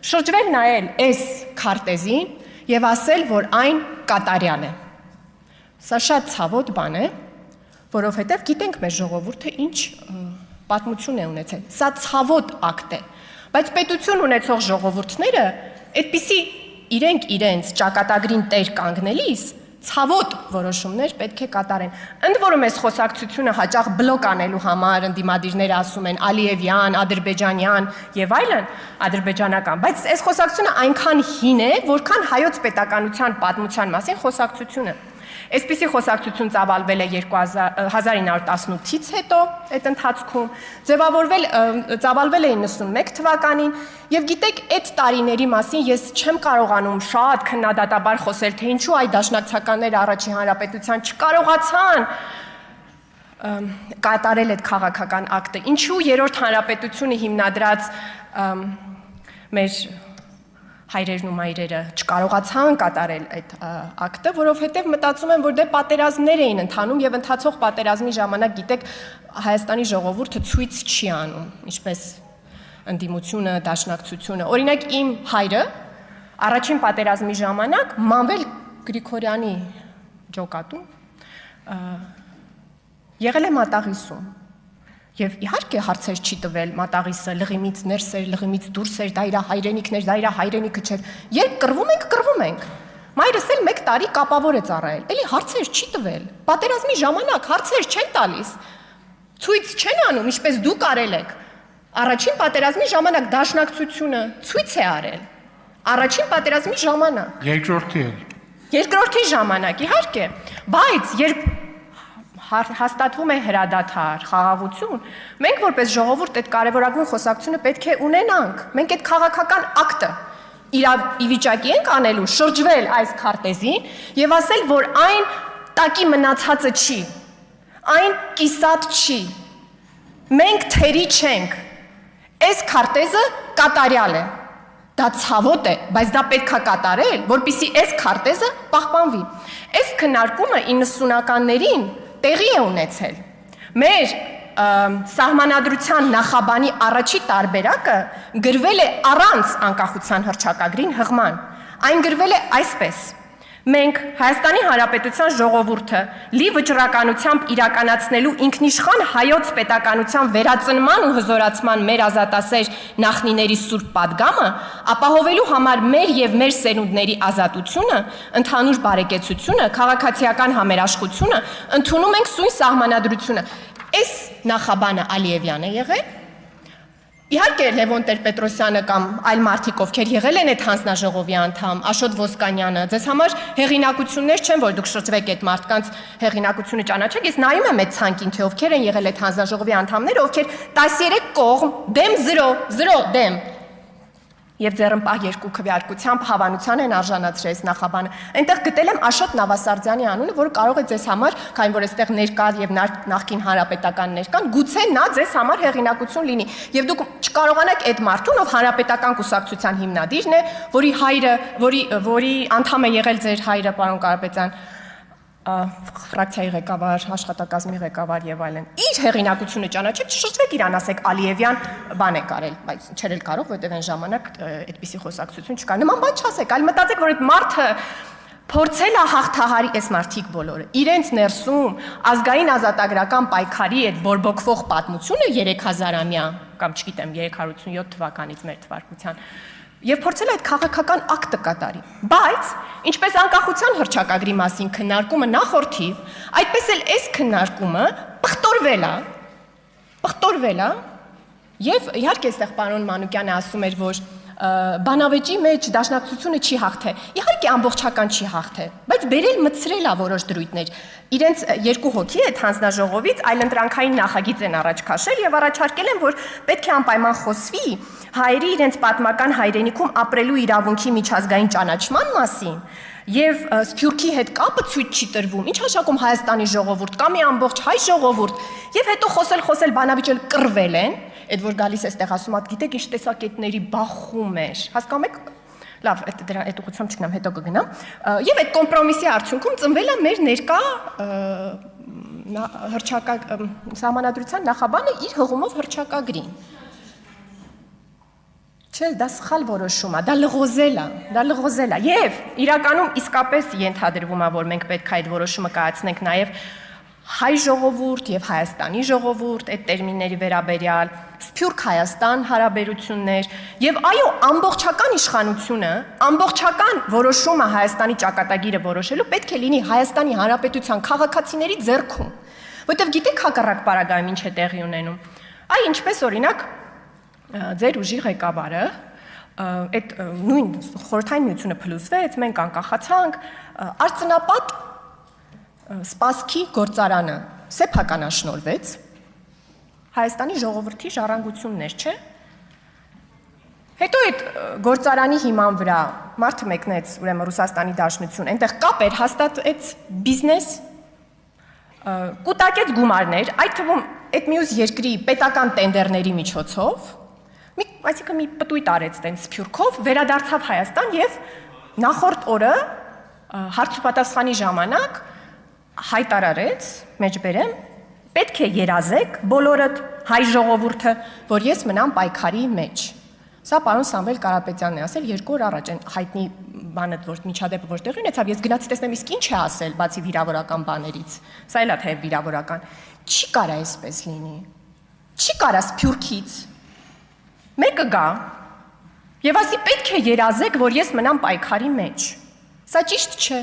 շրջվել նայել այս քարտեզին եւ ասել, որ այն կատարյալ է։ Սա շատ ցավոտ բան է, որովհետեւ գիտենք մեր ժողովուրդը ինչ պատմություն է ունեցել։ Սա ցավոտ ակտ է, բայց պետություն ունեցող ժողովուրդները այդպիսի իրենց ճակատագրին տեր կանգնելիս ցավոտ որոշումներ պետք է կատարեն։ Ընդ որում այս խոսակցությունը հաճախ բլոկ անելու համար ընդդիմադիրները ասում են Ալիևյան, ադրբեջանյան եւ այլն, ադրբեջանական, բայց այս խոսակցությունը այնքան հին է, որքան հայոց պետականության պատմության մասին խոսակցությունը։ Այսպիսի խոսակցություն ծավալվել է 1918-ից հետո այդ ընթացքում, ծավալվել է 91 թվականին եւ գիտեք այդ տարիների մասին ես չեմ կարողանում շատ քննադատաբար խոսել, թե ինչու այդ դաշնակցականները առաջին հանրապետության չկարողացան կատարել այդ քաղաքական ակտը, ինչու երրորդ հանրապետությունը հիմնադրած մեր հայրերն ու մայրերը չկարողացան կատարել այդ ակտը, որովհետև մտածում եմ, որ դե պատերազմներ էին ընթանում եւ ընթացող պատերազմի ժամանակ գիտեք Հայաստանի ժողովուրդը ցույց չի անում, ինչպես ընդդիմությունը, դաշնակցությունը։ Օրինակ իմ հայրը առաջին պատերազմի ժամանակ Մանվել Գրիգորյանի ջոկատում եղել է մատաղիսում։ Եվ իհարկե հարցեր չի տվել մատաղիսը լղիմից ներս էր, լղիմից դուրս էր, դա իր հայրենիքն էր, դա իր հայրենիքը չէր։ Երբ կռվում ենք։ Մայրս էլ 1 տարի կապավոր է ծառայել։ Էլի հարցեր չի տվել։ Պատերազմի ժամանակ հարցեր չեն տալիս։ Ցույց չեն անում, ինչպես դուք արել եք։ Առաջին պատերազմի ժամանակ դաշնակցությունը ցույց է արել։ Առաջին պատերազմի ժամանակ։ Երկրորդի էլ։ Երկրորդի ժամանակ, իհարկե, բայց երբ հաստատվում է հրադադար, խաղաղություն, մենք որպես ժողովուրդ այդ կարևորագույն խոսակցությունը պետք է ունենանք։ Մենք այդ քաղաքական ակտը ի վիճակի ենք անելու, շրջվել այս քարտեզին եւ ասել, որ այն տակի մնացածը չի, այն կիսատ չի։ Մենք թերի չենք։ Այս քարտեզը կատարյալ է։ Դա ցավոտ է, բայց դա պետք է կատարել, որպեսզի այս քարտեզը պահպանվի։ Այս քննարկումը 90-ականներին տեղի է ունեցել։ Մեր սահմանադրության նախաբանի առաջի տարբերակը գրվել է առանց անկախության հռչակագրին հղման։ Այն գրվել է այսպես. Մենք Հայաստանի Հանրապետության ժողովուրդը լի վճռականությամբ իրականացնելու ինքնիշխան հայոց պետականության վերածնման ու հզորացման մեր ազատասեր նախնիների սուրբ պատգամը ապահովելու համար մեր եւ մեր սերունդների ազատությունը, ընդհանուր բարեկեցությունը, քաղաքացիական համերաշխությունը ընդունում ենք սույն սահմանադրությունը։ Այս նախաբանը Ալիևյան է եղել։ Իհարկե Լևոն Տեր-Պետրոսյանը կամ այլ մարդիկ, ովքեր եղել են այդ հանձնաժողովի անդամ, Աշոտ Ոսկանյանը, ձեզ համար հեղինակություններ չեն, որ դուք շրջվեք այդ մարդկանց հեղինակությունը ճանաչեք։ Ես նայում եմ այդ ցանկին, թե ովքեր են եղել այդ հանձնաժողովի անդամները, ովքեր 13 կողմ, դեմ 0 դեմ։ Եվ ձեռնպահ երկու քվեարկությամբ հավանության են արժանացրել այս նախաբանը։ Այնտեղ գտել եմ Աշոտ Նավասարդյանի անունը, որը կարող է ձեզ համար, քանի որ այստեղ ներկա եւ նախկին հանրապետականներ կան, գուցե նա ձեզ համար հեղինակություն լինի։ Եւ դուք չկարողանաք այդ մարդուն, ով հանրապետական կուսակցության հիմնադիրն է, որի հայրը, որի անդամ է եղել ձեր հայրը, պարոն Կարապետյան, ֆրակցիայի ղեկավար, աշխատակազմի ղեկավար եւ այլն։ Իր հեղինակությունը ճանաչեք, չշրջվեք իրան, ասեք Ալիևյան բան է կարել, բայց չէր էլ կարող, որտեղ այն ժամանակ այդպիսի խոսակցություն չկար։ Նման բան չասեք, այլ մտածեք, որ այդ մարդը փորձել է հաղթահարի այս մարդիկ բոլորը։ Իրենց ներսում ազգային ազատագրական պայքարի այդ բորբոքվող պատմությունը 3000-ամյա կամ չգիտեմ 387 թվականից մեր թվարկության եւ փորձել այդ քաղաքական ակտը կատարի։ Բայց ինչպես անկախության հռչակագրի մասին քննարկումը նախորդիվ, այդպես էլ այս քննարկումը պղտորվել է եւ իհարկե այստեղ պարոն Մանուկյանը ասում էր, որ բանավեճի մեջ դաշնակցությունը չի հաղթել։ Իհարկե ամբողջական չի հաղթել, բայց բերել մտցրել է որոշ դրույթներ։ Իրենց երկու հոգի այդ հանձնաժողովից այլընտրանքային նախագիծ են առաջ քաշել եւ առաջարկել են, որ պետք է անպայման խոսվի հայերի իրենց պատմական հայրենիքում ապրելու իրավունքի միջազգային ճանաչման մասին եւ Սփյուռքի հետ կապը ցույց չի տրվում։ Ինչ հաշակում Հայաստանի ժողովուրդ կամ մի ամբողջ հայ ժողովուրդ եւ հետո խոսել բանավիճել կռվել են, այդ որ գալիս էստեղ ասում ա գիտեք ինչ տեսակետների բախում էր։ Հասկանում եք, լավ, այդ ուղղությամբ չգնամ, հետո կգնամ։ Եվ այդ կոմպրոմիսի արդյունքում ծնվել է մեր ներկա սահմանադրության նախաբանը իր հղումով հռչակագրին։ Չէ, դա սխալ որոշում է, դա լղոզել է։ Եվ իրականում իսկապես ենթադրվում է, որ մենք պետք է այդ որոշումը կայացնենք նաև հայ ժողովուրդ եւ Հայաստանի ժողովուրդ այդ տերմինների վերաբերյալ, Սփյուռք Հայաստան հարաբերություններ եւ այո, ամբողջական իշխանությունը, ամբողջական որոշումը Հայաստանի ճակատագիրը որոշելու պետք է լինի Հայաստանի Հանրապետության քաղաքացիների ձեռքում, որտեղ գիտեք հակառակ պարագայում ինչ է տեղի ունենում։ Այ ինչպես օրինակ ձեր ուժի ղեկավարը այդ նույն խորհրդային միությունը փլուզվեց, մենք անկախացանք, արցնապատ Սպասքի գործարանը սեփականաշնորհվեց, Հայաստանի ժողովրդի ժառանգություններ, չէ։ Հետո այդ գործարանի հիման վրա մարդը մեկնեց ուրեմն Ռուսաստանի Դաշնություն, այնտեղ կապ էր հաստատեց բիզնես, կուտակեց գումարներ, այդ թվում այդ մյուս երկրի պետական տենդերների միջոցով, այսինքն մի պտույտ արեց տենց Սփյուռքով, վերադարձավ Հայաստան եւ նախորդ օրը հարց ու պատասխանի ժամանակ հայտարարեց, մեջբերեմ, պետք է երազեք բոլորդ հայ ժողովուրդը, որ ես մնամ պայքարի մեջ։ Սա պարոն Սամվել Կարապետյանն է ասել 2 օր առաջ այն հայտնի բանը, որ միջադեպը որ տեղի ունեցավ, ես գնացի տեսնեմ իսկ ինչ է ասել, բացի վիրավորական բաներից։ Սա էլ է թե վիրավորական։ Չի կարա այսպես լինի։ Չի կարա Սփյուռքից մեկը գա եւ ասի պետք է երազեք, որ ես մնամ պայքարի մեջ։ Սա ճիշտ չէ։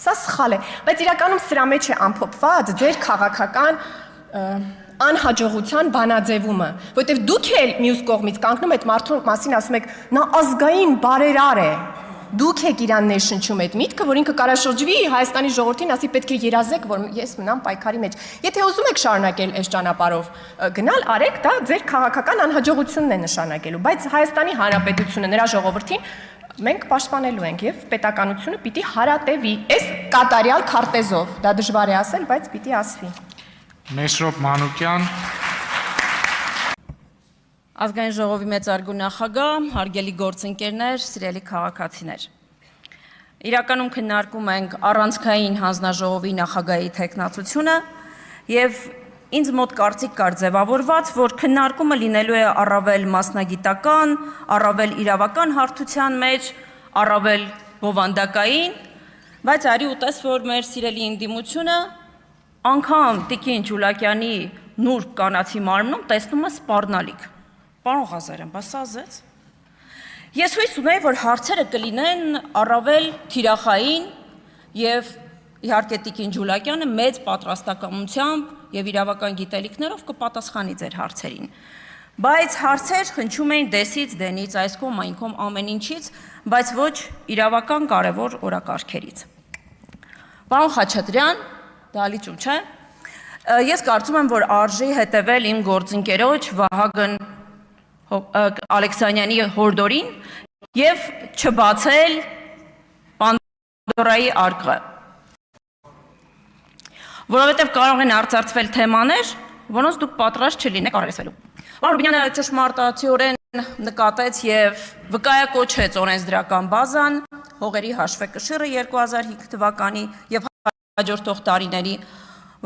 Սա սխալ է, բայց իրականում սրա մեջ է ամփոփված ձեր քաղաքական անհաջողության բանաձևումը, որտեղ դուք էլ մյուս կողմից կանգնում եք մարդու մասին ասում եք, նա ազգային բարերար է։ Դուք եք իրան ներշնչում այդ միտքը, որ ինքը կարաշրջվի Հայաստանի ժողովրդին ասի պետք է երազեք, որ ես մնամ պայքարի մեջ։ Եթե ուզում եք շարունակել այս ճանապարհով գնալ, արեք, դա ձեր քաղաքական անհաջողությունն է նշանակելու, բայց Հայաստանի Հանրապետությունը նրա ժողովրդին մենք պաշտպանելու ենք եւ պետականությունը պիտի հարատևի այս կատարյալ քարտեզով։ Դա դժվար է ասել, բայց պիտի ասվի։ Մեսրոպ Մանուկյան։ Ազգային ժողովի մեծարգո նախագահ, հարգելի գործընկերներ, սիրելի քաղաքացիներ։ Իրականում քննարկում ենք առանցքային հանձնաժողովի նախագահի թեկնածությունը եւ ինձ մոտ կարծիք կար ձևավորված, որ քննարկումը լինելու է առավել մասնագիտական, առավել իրավական հարթության մեջ, առավել բովանդակային, Բայց արի ուտես, որ մեր սիրելի ընդդիմությունը անգամ Տիկին Ջուլակյանի նուրբ կանացի մարմնում տեսնում է սպառնալիք։ Պարոն Ղազարյան, բաս ազեց։ Ես հույս ունեի, որ հարցերը կլինեն առավել թիրախային եւ իհարկե Տիկին Ջուլակյանը մեծ պատրաստակամությամբ եւ իրավական գիտելիքներով կպատասխանի ձեր հարցերին։ Բայց հարցեր հնչում էին դեսից, դենից, այս կողմ, այն կողմ, ամեն ինչից, բայց ոչ իրավական կարևոր օրակարգերից։ Պարոն Խաչատրյան, դալիճում չէ։ Ես կարծում եմ, որ արժի հետևել իմ գործընկերոջ Վահագն Ալեքսանյանի հորդորին եւ չբացել Պանդորայի արկղը։ Որովհետեւ կարող են արծարծվել թեմաներ, որոնց դուք պատրաստ չլինեք արեցվելու։ Պարոն Ռուբինյանը ճշմարտացիորեն նկատեց եւ վկայակոչեց օրենսդրական բազան, հողերի հաշվեկշիռը 2005 թվականի եւ հաջորդող տարիների,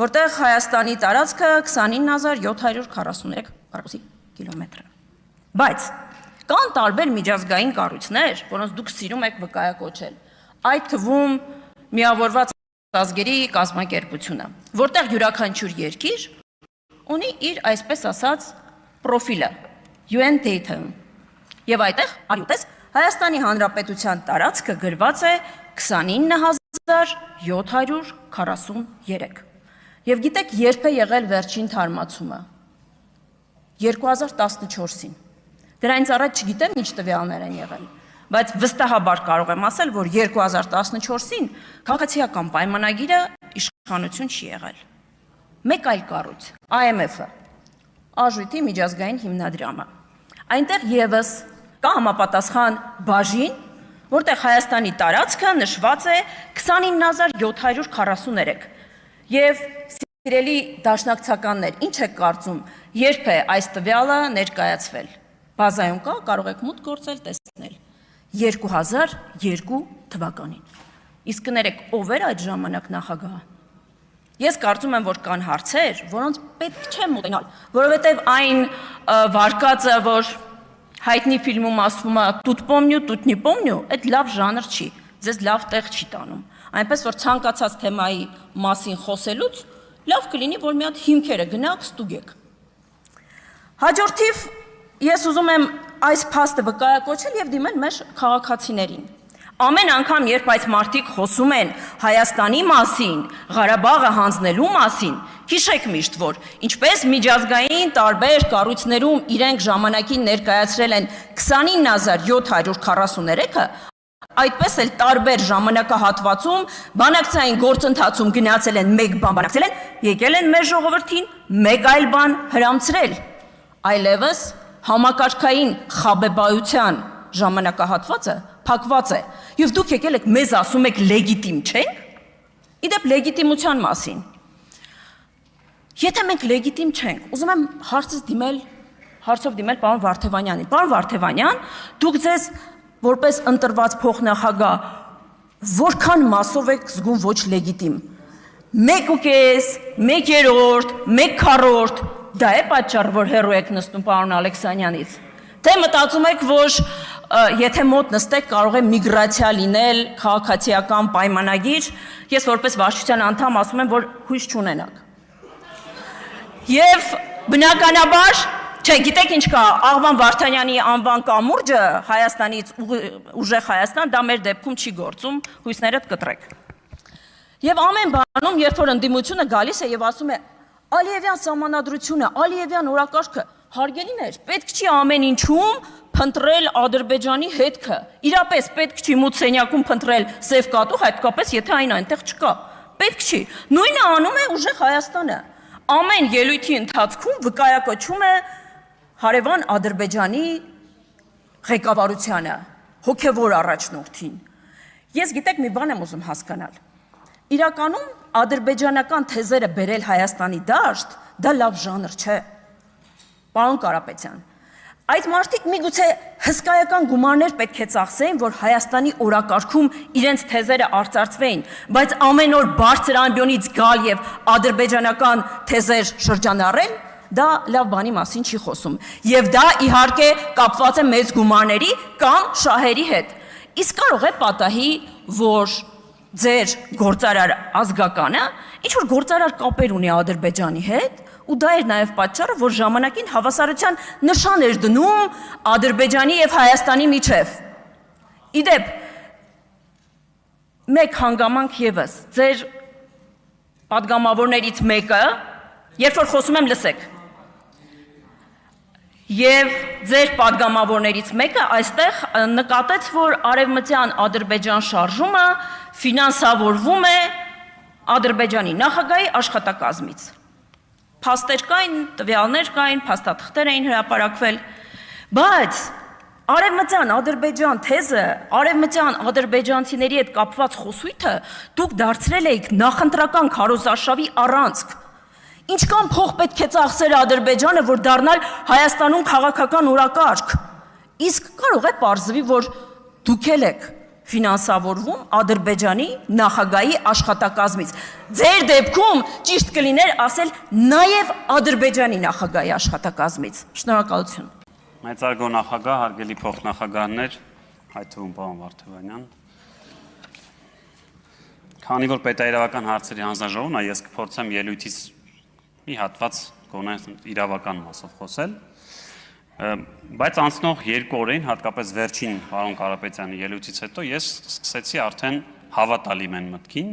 որտեղ Հայաստանի տարածքը 29743 քառակուսի կիլոմետր է։ Բայց կան տարբեր միջազգային կառույցներ, որոնց դուք սիրում եք վկայակոչել, այդ թվում Միավորված ազգերի կազմակերպությունը, որտեղ յուրաքանչյուր երկիր ունի իր այսպես ասած պրոֆիլը, UN Data, եւ այդտեղ արյուտես Հայաստանի Հանրապետության տարածքը գրված է 29743։ Եվ գիտեք, երբ է եղել վերջին թարմացումը։ 2014-ին։ Դրանից առաջ չգիտեմ ինչ տվյալներ են եղել, բայց վստահաբար կարող եմ ասել, որ 2014-ին քաղաքացիական պայմանագիրը իշխանություն չի եղել։ Մեկ այլ կառույց, IMF-ը, Արժույթի միջազգային հիմնադրամը։ Այնտեղ եւս կա համապատասխան բաժին, որտեղ Հայաստանի տարածքը նշված է 29743։ Եվ սիրելի դաշնակցականներ, ինչ եք կարծում, երբ է այս տվյալը ներկայացվել։ Բազայում կա, կարող եք մուտք գործել, տեսնել։ 2002 թվականին։ Իսկ կներեք, ով էր այդ ժամանակ նախագահը։ Ես կարծում եմ, որ կան հարցեր, որոնց պետք չէ մոտենալ, որովհետև այն վարկածը, որ հայտնի ֆիլմում ասվում է «Тут помню, тут не помню», այդ լավ ժանր չի, ձեզ լավ տեղ չի տանում։ Այնպես որ ցանկացած թեմայի մասին խոսելուց լավ կլինի, որ մի հատ հիմքերը գնաք ստուգեք։ Հաջորդիվ ես ուզում եմ այս փաստը վկայակոչել եւ դիմել մեր քաղաքացիներին։ Ամեն անգամ, երբ այս մարդիկ խոսում են Հայաստանի մասին, Ղարաբաղը հանձնելու մասին, հիշեք միշտ, որ ինչպես միջազգային տարբեր կառույցներում իրենք ժամանակին ներկայացրել են 29743-ը, այդպես էլ տարբեր ժամանակահատվածում բանակցային գործընթացում գնացել են մեկ բան բանակցել են, եկել են մեր ժողովրդին մեկ այլ բան հրամցրել, այլևս համակարգային խաբեբայության ժամանակահատվածը փակված է, եւ դուք եկել եք մեզ ասում եք լեգիտիմ չենք, իդեպ լեգիտիմության մասին։ Եթե մենք լեգիտիմ չենք, ուզում եմ հարցով դիմել պարոն Վարդևանյանին։ Պարոն Վարդևանյան, դուք ձեզ որպես ընտրված փոխնախագահ որքան մասով եք զգում ոչ լեգիտիմ։ 1.5, 1/3, 1/4, դա է պատճառը, որ հեռու եք նստում պարոն Ալեքսանյանից։ Թե մտածում եք, որ եթե մոտ նստեք կարող է միգրացիա լինել քաղաքացիական պայմանագիր, ես որպես վարչության անդամ ասում եմ, որ հույս չունենաք։ Եվ բնականաբար, չէ, գիտեք ինչ կա, Աղվան Վարդանյանի անվան կամուրջը Հայաստանից ուժեղ Հայաստան, դա մեր դեպքում չի գործում, հույսներդ կտրեք։ Եվ ամեն բանում, երբ որ ընդդիմությունը գալիս է եւ ասում է Ալիևյան սահմանադրությունը, Ալիևյան օրակարգը, հարգելիներ, պետք չի ամեն ինչում փնտրել Ադրբեջանի հետքը։ Իրապես պետք չի մութ սենյակում փնտրել սև կատու, հատկապես եթե այն այնտեղ չկա։ Պետք չի։ Նույնը անում է ուժեղ Հայաստանը։ Ամեն ելույթի ընթացքում վկայակոչում է հարևան Ադրբեջանի ղեկավարությանը, հոգևոր առաջնորդին։ Ես գիտեք մի բան եմ ուզում հասկանալ։ Իրականում ադրբեջանական թեզերը բերել Հայաստանի դաշտ, դա լավ ժանր չէ։ Պարոն Կարապետյան, այդ մարդիկ միգուցե հսկայական գումարներ պետք է ծախսեին, որ Հայաստանի օրակարգում իրենց թեզերը արծարծվեին, բայց ամեն օր բարձր ամբիոնից գալ եւ ադրբեջանական թեզեր շրջանառել, դա լավ բանի մասին չի խոսում։ Եվ դա իհարկե կապված է մեծ գումարների կամ շահերի հետ։ Իսկ կարող է պատահի, որ ձեր գործարար ազգականը ինչ որ գործարար կապեր ունի Ադրբեջանի հետ, ու դա էր նաև պատճառը, որ ժամանակին հավասարության նշան էր դնում Ադրբեջանի եւ Հայաստանի միջև։ Իդեպ, մեկ հանգամանք եւս, ձեր պատգամավորներից մեկը, երբ որ խոսում եմ, լսեք։ Եվ ձեր պատգամավորներից մեկը այստեղ նկատեց, որ արևմտյան Ադրբեջան շարժումը ֆինանսավորվում է Ադրբեջանի նախագահի աշխատակազմից։ Փաստեր կային, տվյալներ կային, փաստաթղթեր էին հրապարակվել, բայց արևմտյան Ադրբեջան թեզը, արևմտյան ադրբեջանցիների հետ կապված խոսույթը դուք դարձրել եք նախընտրական քարոզարշավի առանցք։ Ինչքան փող պետք է ծախսեր Ադրբեջանը, որ դառնալ Հայաստանում քաղաքական օրակարգ։ Իսկ կարող է պարզվի, որ դուք եք ֆինանսավորվում Ադրբեջանի նախագահի աշխատակազմից։ Ձեր դեպքում ճիշտ կլիներ ասել նաև Ադրբեջանի նախագահի աշխատակազմից։ Շնորհակալություն։ Մեծարգո նախագահ, հարգելի փոխնախագահներ, այդ թվում պարոն Վարդևանյան։ Քանի որ պետաիրավական հարցերի հանձնաժողովն է, ես կփորձեմ ելույթից մի հատված գոնե իրավական մասով խոսել, բայց անցնող 2 օրերին, հատկապես վերջին պարոն Կարապետյանի ելույթից հետո ես սկսեցի արդեն հավատալի մեն մտքին,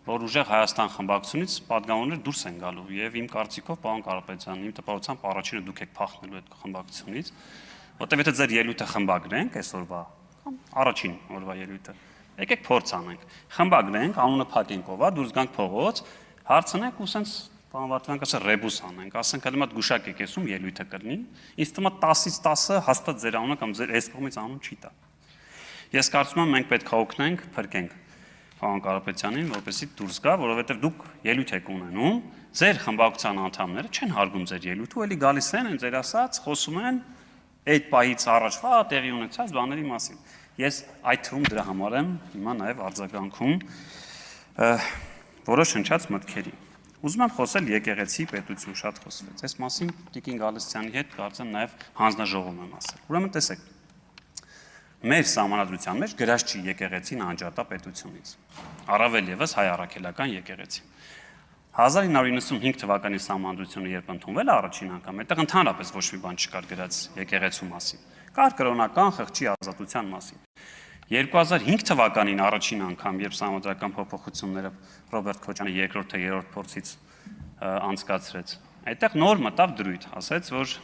որ ուժեղ Հայաստան խմբակցությունից պատգամավորներ դուրս են գալու եւ իմ կարծիքով պարոն Կարապետյան, իմ տպավորությամբ առաջինը դուք եք փախնելու այդ խմբակցությունից, որտեղ եթե ձեր ելույթը խմբագրենք այսօրվա կամ առաջին օրվա ելույթը, եկեք փորձ անենք, խմբագրենք, անունը փակենք ով է, դուրս գանք փողոց, հարցնենք ու սենց պարոն Վարդևյան կասա ռեբուս անենք, ասենք հələ մատ գուշակ եք եսում ելույթը կրնի, ինձ թվում է 10-ից 10-ը հաստատ ձեր անունը կամ ձեր այս կողմից անուն չի տա։ Ես կարծում եմ մենք պետք է օգնենք, փրկենք պարոն Կարապետյանին, որպեսզի դուրս գա, որովհետև դուք ելույթ եք ունենում, ձեր խմբակցության անդամները չեն հարգում ձեր ելույթը, ու էլի գալիս են ձեր ասած, խոսում են այդ պահից առաջվա տեղի ունեցած բաների մասին։ Ես այդ թվում դրա համար եմ հիմա նաև արձագանքում որոշ հնչած մտքերի։ Ուզում եմ խոսել եկեղեցի պետություն, շատ խոսվեց։ Այս մասին Տիկին Գալստյանի հետ կարծեմ նաև հանձնաժողովում եմ ասել։ Ուրեմն տեսեք, մեր սահմանադրության մեջ գրած չի եկեղեցին անջատա պետությունից։ Առավել եւս հայ առաքելական եկեղեցին։ 1995 թվականի սահմանադրությունը երբ ընդունվել է առաջին անգամ, այդտեղ ընդհանրապես ոչ մի բան չկար գրած եկեղեցու մասին։ Կար կրոնական խղճի ազատության մասին։ 2005 թվականին առաջին անգամ, երբ սահմանադրական փոփոխությունները Ռոբերտ Քոչյանը երկրորդ թե երրորդ փորձից անցկացրեց, այդտեղ նոր մտավ դրույթ, ասեց, որ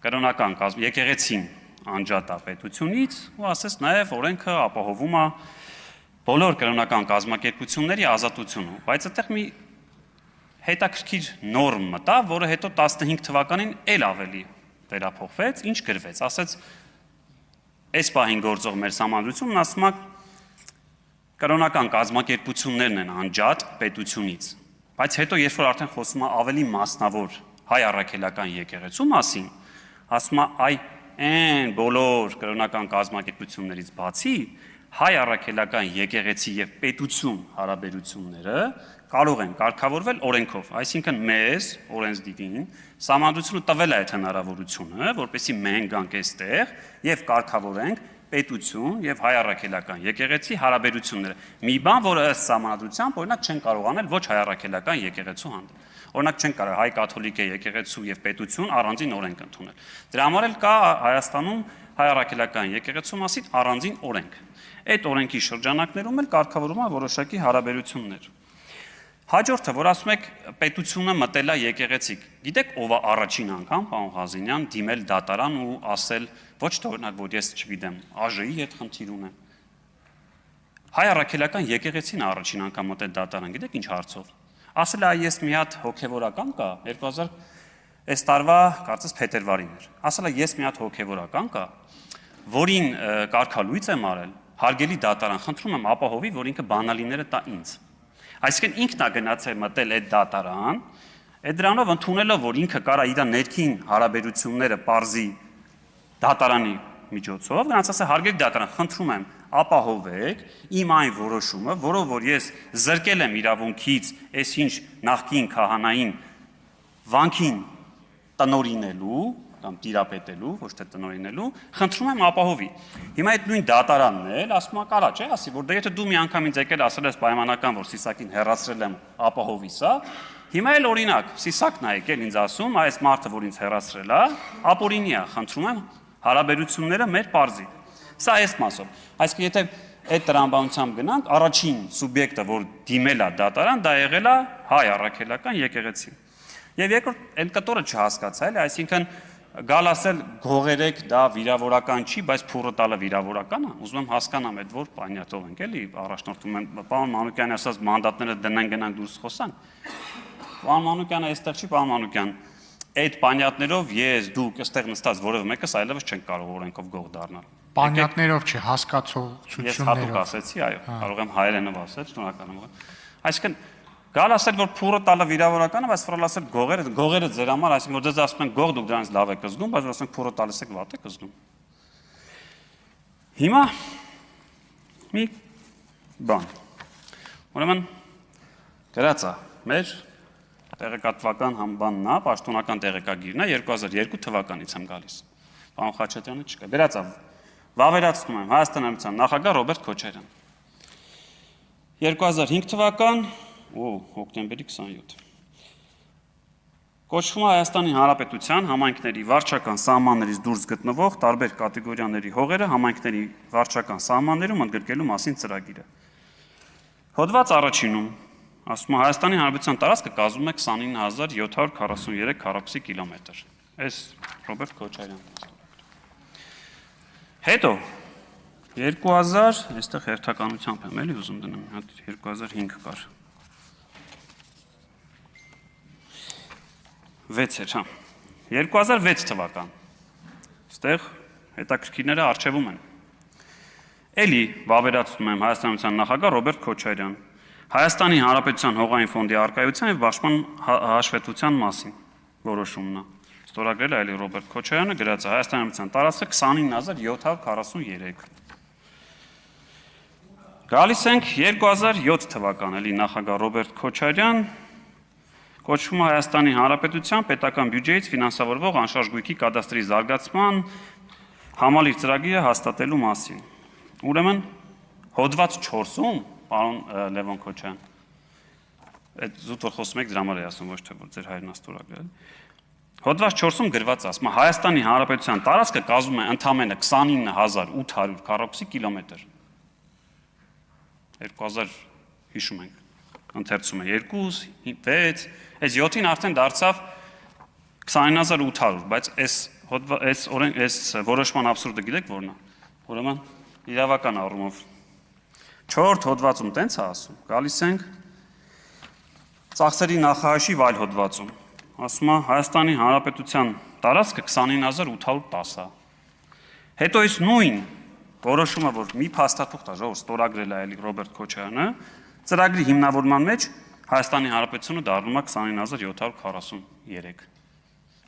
կրոնական եկեղեցին անջատա պետությունից ու ասեց նաև օրենքը ապահովում է բոլոր կրոնական կազմակերպությունների ազատությունը, բայց այդտեղ մի հետաքրքիր նորմ մտավ, որը հետո 15 թվականին էլ ավելի վերափոխվեց, ինչ գրվեց, ասեց այս պահին գործող մեր սահմանադրությունն ասում է կրոնական կազմակերպություններն են անջատ պետությունից, բայց հետո երբ որ արդեն խոսում է ավելի մասնավոր հայ առաքելական եկեղեցու մասին, ասում է այ այն բոլոր կրոնական կազմակերպություններից բացի հայ առաքելական եկեղեցի եւ պետություն հարաբերությունները կարող են կարգավորվել օրենքով, այսինքն մեզ օրենսդիրին սահմանադրությունը տվել է այդ հնարավորությունը, որպեսզի մենք գանք այստեղ եւ կարգավորենք պետություն եւ հայ առաքելական եկեղեցի հարաբերությունները։ Մի բան, որը ըստ սահմանադրության օրինակ չեն կարող անել ոչ հայ առաքելական եկեղեցու հանդեպ։ Օրինակ չեն կարող հայ կաթոլիկ եկեղեցու եւ պետություն առանձին օրենք ընդունել։ Դրա համար էլ կա Հայաստանում հայ առաքելական եկեղեցու մասին առանձին օրենք։ Այդ օրենքի շրջանակներում էլ կարգավորվում է որոշակի հարաբերություններ։ Հաջորդը, որ ասում եք պետությունը մտել է եկեղեցի։ Գիտեք ով է առաջին անգամ, պարոն Ղազենյան, դիմել դատարան ու ասել, ոչ թե օրինակ, որ ես չգիտեմ, ԱԺ-ի հետ խնդիր ունեմ։ Հայ առաքելական եկեղեցին է առաջին անգամ մտել դատարան, գիտեք ինչ հարցով։ Ասել է ես մի հատ հոգևորական կա 2000 այս տարվա կարծես փետրվարին էր։ Ասել է ես մի հատ հոգևորական կա, որին կարգալույծ եմ արել, հարգելի դատարան, խնդրում եմ ապահովի, որ ինքը բանալիները տա ինձ։ Այսինքն ինքն է գնացել մտել այդ դատարան, այդ դրանով ընդունելով, որ ինքը կարա իր ներքին հարաբերությունները պարզի դատարանի միջոցով, գնացած է հարգելի դատարան, խնդրում եմ ապահովեք իմ այն որոշումը, որով որ ես զրկել եմ իրավունքից այսինչ նախկին քահանային վանքին տնորինելու, կամ տիրապետելու, ոչ թե տնօրինելու, խնդրում եմ ապահովի։ Հիմա այդ նույն դատարանն էլ ասում է կարա, չէ, ասի, որ դե եթե դու մի անգամ ինձ եկել ասել ես պայմանական, որ Սիսակին հեռացրել եմ, ապահովի սա, հիմա էլ օրինակ, Սիսակն է եկել ինձ ասում, այս մարդը, որ ինձ հեռացրել է, ապօրինի է, խնդրում եմ հարաբերությունները մեր պարզի։ Սա այս մասով։ Այսինքն եթե այդ տրամաբանությամբ գնանք, առաջին սուբյեկտը, որ դիմել է դատարան, դա եղել է հայ առաքելական եկեղեցի։ Եվ երկրորդ այն կտորը չհասկացա, էլի, այսինքն գալ ասել գողերեք դա վիրավորական չի, բայց փուրը տալը վիրավորական է։ Ուզում եմ հասկանամ այդ որ պանյատով ենք, էլի, առաջնորդում եմ պարոն Մանուկյանի ասած մանդատները դնեն գնանք դուրս խոսանք։ Պարոն Մանուկյանը այստեղ չի, պարոն Մանուկյան, այդ պանյատներով ես դուք այստեղ նստած որևէ մեկս այլևս չենք կարող օրենքով գող դառնալ։ Պանյատներով չի, Ես հասկացողություններով։ հատուկ ասեցի, այո, կարող եմ հայերենով ասել, շնորհակալ եմ։ Այսինքն գալ ասել որ փուրը տալը վիրավորական է, բայց ֆրալ ասել գողերը ձեր համար, այսինքն որ դες ասում են գող դուք դրանից լավ եք զգում, բայց որ ասենք փուրը տալիս եք վատ եք զգում։ Հիմա մի բան։ Ուրեմն գրածա մեր տեղեկատվական համբանն է, պաշտոնական տեղեկագիրն է 2002 թվականից եմ գալիս։ Պարոն Խաչատրյանը չկա։ Գրածա վավերացնում եմ Հայաստան Հանրապետության նախագահ Ռոբերտ Քոչարյան։ 2005 թվական հոկտեմբերի 27 Կոչվում է Հայաստանի Հանրապետության համայնքների վարչական սահմաններից դուրս գտնվող տարբեր կատեգորիաների հողերը համայնքների վարչական սահմաններում ընդգրկելու մասին ծրագիրը։ Հոդված առաջինում ասում է Հայաստանի Հանրապետության տարածքը կազմում է 29743 քառակուսի կիլոմետր։ Այս Ռոբերտ Քոչարյանն։ Հետո 2000, այստեղ հերթականությամբ եմ էլի ուզում դնեմ, հատ 2005 կար։ 6 էր, հա։ 2006 թվական։ Այստեղ հետաքրքիրները արխիվում են։ Էլի վավերացնում եմ Հայաստանի Հանրապետության նախագահ Ռոբերտ Քոչարյան։ Հայաստանի Հանրապետության հողային ֆոնդի առկայության եւ պաշտպան հաշվետվության մասին որոշումն է։ Ստորագրել է էլի Ռոբերտ Քոչարյանը, գրած է Հայաստանի Հանրապետության տարածքը 29743։ Գալիս ենք 2007 թվական, էլի նախագահ Ռոբերտ Քոչարյան կոչվում է Հայաստանի Հանրապետության պետական բյուջեից ֆինանսավորվող անշարժ գույքի կադաստրի զարգացման համալիր ծրագիրը հաստատելու մասին։ Ուրեմն հոդված 4-ում, պարոն Լևոն Քոչարյան, այդ զուտ որ խոսում եք դրա համար է ասում, ոչ թե որ ձեր հայրն աստորագրել։ Հոդված 4-ում գրված ասում է Հայաստանի Հանրապետության տարածքը կազմում է ընդամենը 29800 քառակուսի կիլոմետր։ 2000 հիշում ենք, ընթերցում է 2, 6, այս 7-ին արդեն դարձավ 29800, բայց այս որոշման абսուրդը գիտեք որն է։ Ուրեմն իրավական առումով 4 հոդվածում տենց է ասում, գալիս ենք ծախսերի նախահաշիվ այլ հոդվածում, ասում է Հայաստանի Հանրապետության տարածքը 29810 է։ Հետո այս նույն որոշումը, որ մի փաստաթուղթ է, ժողովուրդ ստորագրել է էլի Ռոբերտ Քոչարյանը, ծրագրի հիմնավորման մեջ Հայաստանի Հանրապետությունը դառնում է 29743։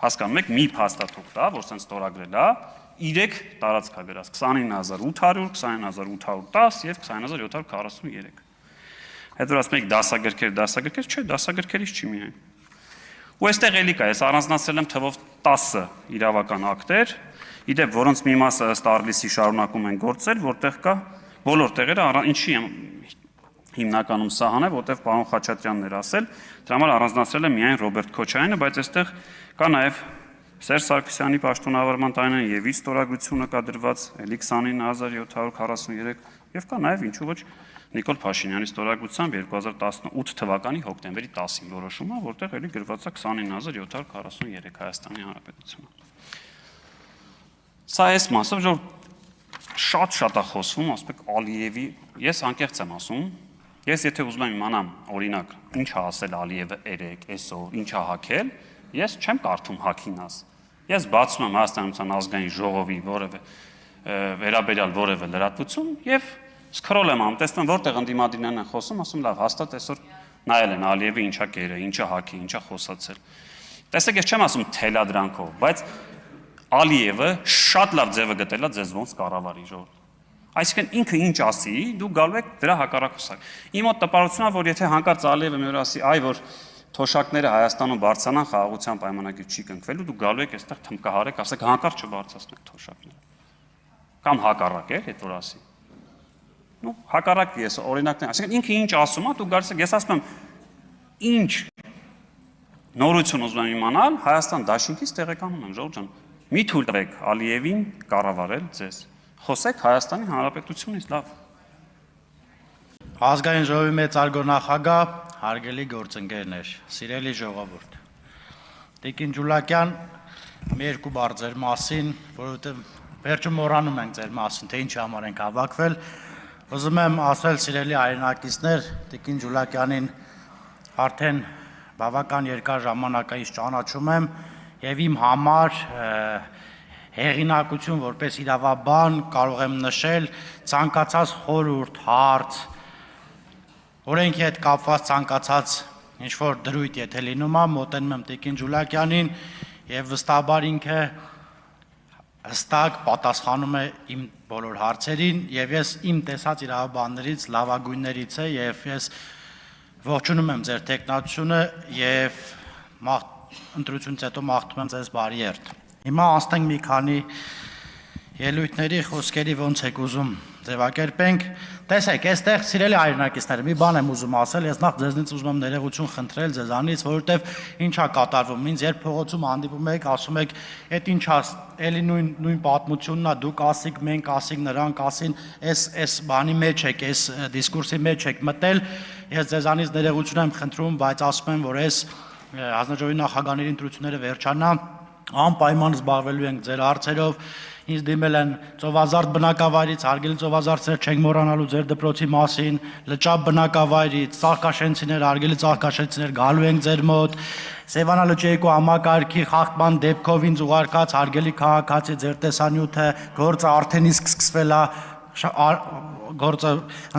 Հասկանում եք, մի փաստաթուղթ է, որ սենց ստորագրել է, 3 տարածք է գրած 29800, 29810 եւ 29743։ Հետո ասում եք դասագրքեր, չէ, դասագրքերից չի միայն։ Ու այստեղ էլի կա, ես առանձնացրել եմ թվով 10 իրավական ակտեր, իդեպ որոնց մի մասը ըստ Արգլիսի շարունակում են գործել, որտեղ կա բոլոր տեղերը, ինչի եմ հիմնականում սահան է, որտեղ պարոն Խաչատրյանն էր ասել, դրա համար առանձնացրել է միայն Ռոբերտ Քոչարյանը, բայց այստեղ կա նաև Սերժ Սարգսյանի պաշտոնավարման տարիներին եւ իր ստորագրությունը կա դրված, էլի 29743 եւ կա նաև ինչու ոչ Նիկոլ Փաշինյանի ստորագրությամբ 2018 թվականի հոկտեմբերի 10-ին որոշումը, որտեղ էլի գրված է 29743 Հայաստանի Հանրապետությունը։ Սա այս մասով որ շատ է խոսվում, ասում եք Ալիևի, ես անկեղծ եմ ասում, ես եթե ուզում եմ իմանամ, օրինակ, ինչ է ասել Ալիևը երեկ, այսօր, ինչ է հագել, ես չեմ կարդում հագինաս։ Ես բացում եմ Հայաստանի Հանրապետության ազգային ժողովի որևէ վերաբերյալ որևէ լրատվություն եւ սկրոլ եմ անում, տեսնում որտեղ ընդդիմադիրներն են խոսում, ասում լավ, հաստատ այսօր նայել են Ալիևը ինչա կերել, ինչա հագի, ինչա խոսացել։ Տեսեք, ես չեմ ասում թելադրանքով, բայց Ալիևը շատ լավ ձևը գտել է ձեզ ոնց կառավարի ժողովուրդ։ Այսինքն ինքը ինչ ասի, դու գալու եք դրա հակառակուսակ։ Իմ մոտ տպարությունն է, որ եթե հանկարծ Ալիևը մի օր ասի, այ որ թոշակները Հայաստանում բարձրանան խաղաղության պայմանագիր չի կնքվելու, դու գալու եք այստեղ թմկահարեք, ասեք հանկարծ չբարձրացնեք թոշակները։ Կամ հակառակ է, այդ որ ասի։ Ну, հակառակ ես օրինակներ, ասենք ինքը ինչ ասում է, դու գալիս ես ասում եմ ինչ նորություն ուզում եմ իմանալ, Հայաստան դաշինքից տեղեկանում եմ, Ժողովուրդ ջան, մի թույլ տվեք Ալիևին կառավարել ձեզ։ Խոսեք Հայաստանի Հանրապետությունից, լավ։ Ազգային ժողովի մեծարգո նախագահ, հարգելի գործընկերներ, սիրելի ժողովուրդ։ Տիկին Ջուլակյան, մի երկու բառ ձեր մասին, որովհետև վերջում մոռանում ենք ձեր մասին, թե ինչի համար ենք հավաքվել։ Ուզում եմ ասել սիրելի հայրենակիցներ, Տիկին Ջուլակյանին արդեն բավական երկար ժամանակից ճանաչում եմ եւ իմ համար հեղինակություն որպես իրավաբան կարող եմ նշել ցանկացած խորհուրդ, հարց, օրենքի հետ կապված ցանկացած ինչ-որ դրույթ եթե լինում է, մոտենում եմ Տիկին Ջուլակյանին եւ վստահաբար ինքը հստակ պատասխանում է իմ բոլոր հարցերին եւ ես իմ տեսած իրավաբաններից լավագույններից է եւ ես ողջունում եմ ձեր տեխնացությունը եւ ընտրությունից հետո մաղթում եմ ձեզ բարի երթ։ Հիմա անցնենք մի քանի ելույթների խոսքերի ոնց եք ուզում ձևակերպենք։ Տեսեք, այստեղ սիրելի հայրենակիցներ, մի բան եմ ուզում ասել, ես նախ ձեզնից ուզում եմ ներողություն խնդրել ձեզանից, որովհետև ինչա կատարվում, ինձ երբ փողոցում հանդիպում եք, ասում եք, «Էդ ինչա, էլի նույն պատմությունն է, դուք ասիք, մենք ասիք, նրանք ասին, այս բանի մեջ եք, այս դիսկուրսի մեջ եք մտել», ես ձեզանից ներողություն եմ խնդրում, բայց ասում եմ, որ այս հանձնաժողովի նախագահների ընտրությունները վերջանա, անպայման զբաղվելու ենք ձեր հարցերով, ինձ դիմել են Ծովազարդ բնակավայրից, հարգելի ծովազարդներ, չենք մոռանալու ձեր դպրոցի մասին, Լճապ բնակավայրից, Ծաղկաշենցիներ, հարգելի ծաղկաշենցիներ, գալու ենք ձեր մոտ, Սևանա-Լճեյկու համակարգի խախտման դեպքով ինձ ուղարկած հարգելի քաղաքացի ձեր տեսանյութը, գործը արդեն իսկ սկսվել է, գործը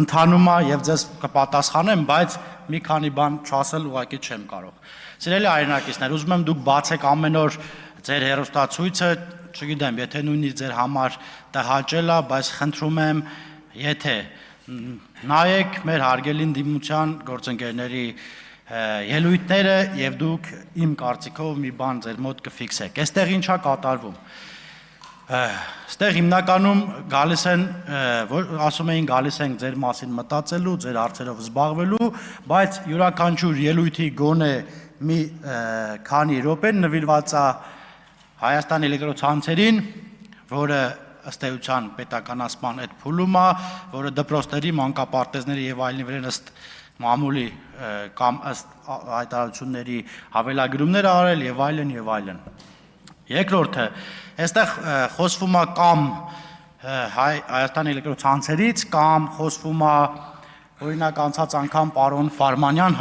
ընթանում է եւ ձեզ կպատասխանեմ, բայց մի քանի բան չասել ուղղակի չեմ կարող։ Սիրելի հայրենակիցներ, ուզում եմ դուք բացեք ամեն օր ձեր հեռուստացույցը, չգիտեմ, եթե նույնիսկ ձեր համար տհաճել է, բայց խնդրում եմ, եթե նայեք մեր հարգելի ընդդիմության գործընկերների ելույթները եւ դուք իմ կարծիքով մի բան ձեր մոտ կֆիքսեք։ Այստեղ ինչա կատարվում։ Այստեղ հիմնականում գալիս են, ասում էին գալիս ենք ձեր մասին մտածելու, ձեր հարցերով զբաղվելու, բայց յուրաքանչյուր ելույթի գոնե մի քանի րոպե նվիրված է Հայաստան էլեկտրոցանցերին, որը ըստ էության պետականացման այդ փուլում է, որը դպրոցների, մանկապարտեզների եւ այլնի վրա ըստ մամուլի կամ ըստ հայտարարությունների հավելագրումներ արել եւ այլն եւ այլն։ Երկրորդը, այստեղ խոսվում է կամ Հայաստան էլեկտրոցանցերից կամ խոսվում է օրինակ անցած անգամ պարոն Ֆարմանյան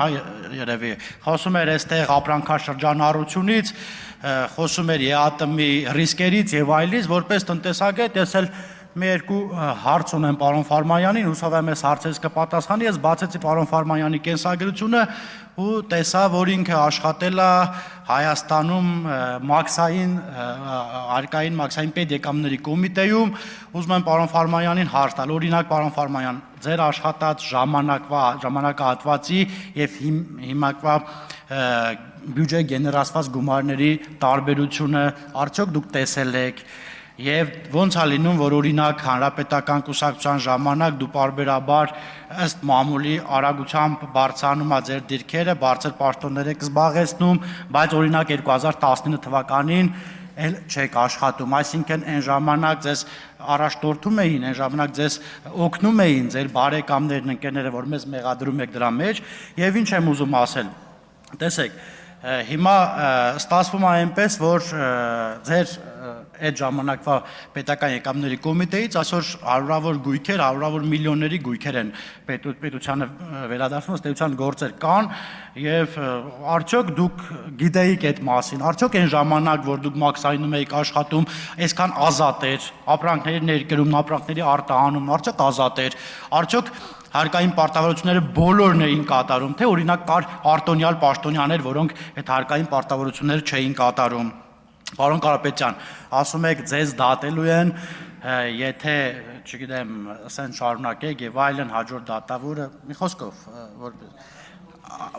երևի խոսում էր այստեղ ապրանքաշրջանառությունից, խոսում էր ԵԱՏՄ-ի ռիսկերից եւ այլից, որպես տնտեսագետ ես էլ մի երկու հարց ունեմ պարոն Ֆարմանյանին, հուսով եմ այս հարցերից կպատասխանի, ես բացեցի պարոն Ֆարմանյանի կենսագրությունը ու տեսա, որ ինքը աշխատել է Հայաստանում արկային մաքսային պետեկամների կոմիտեում, ուզում եմ պարոն Ֆարմանյանին հարց տալ, օրինակ պարոն Ֆարմանյան, ձեր աշխատած ժամանակահատվածի եւ հիմակվա բյուջե գեներացված գումարների տարբերությունը արդյոք դուք տեսել եք եւ ոնց է լինում, որ օրինակ հանրապետական կուսակցության ժամանակ դու պարբերաբար ըստ մամուլի արագությամբ բարձրանում է ձեր դիրքերը, բարձր պաշտոններ եք զբաղեցնում, բայց օրինակ 2019 թվականին էլ չեք աշխատում, այսինքն այն ժամանակ ձեզ առաջնորդում էին, այն ժամանակ ձեզ օգնում էին ձեր բարեկամներն, ընկերները, որ մեզ մեղադրում եք դրա մեջ, եւ ինչ եմ ուզում ասել։ Տեսեք, հիմա ստացվում է այնպես, որ ձեր այդ ժամանակվա պետական եկամների կոմիտեից այսօր հարյուրավոր գույքեր, հարյուրավոր միլիոնների գույքեր են պետությանը վերադարձնում, ըստ էության գործեր կան եւ արդյոք դուք գիտեիք այդ մասին, արդյոք այն ժամանակ, որ դուք մաքսայնում եք աշխատում, այսքան ազատ էր, ապրանքների ներկրումն, ապրանքների արտահանումն, արդյոք ազատ էր, արդյոք հարկային պարտավորությունները բոլորն էին կատարում, թե օրինակ կար արտոնյալ պաշտոնյաներ, որոնք այդ հարկային պարտավորությունները չէին կատարում։ Պարոն Կարապետյան, ասում եք ձեզ դատելու են, եթե, չգիտեմ, ասեն շարունակեք եւ այլն հաջորդ դատավորը, մի խոսքով, որ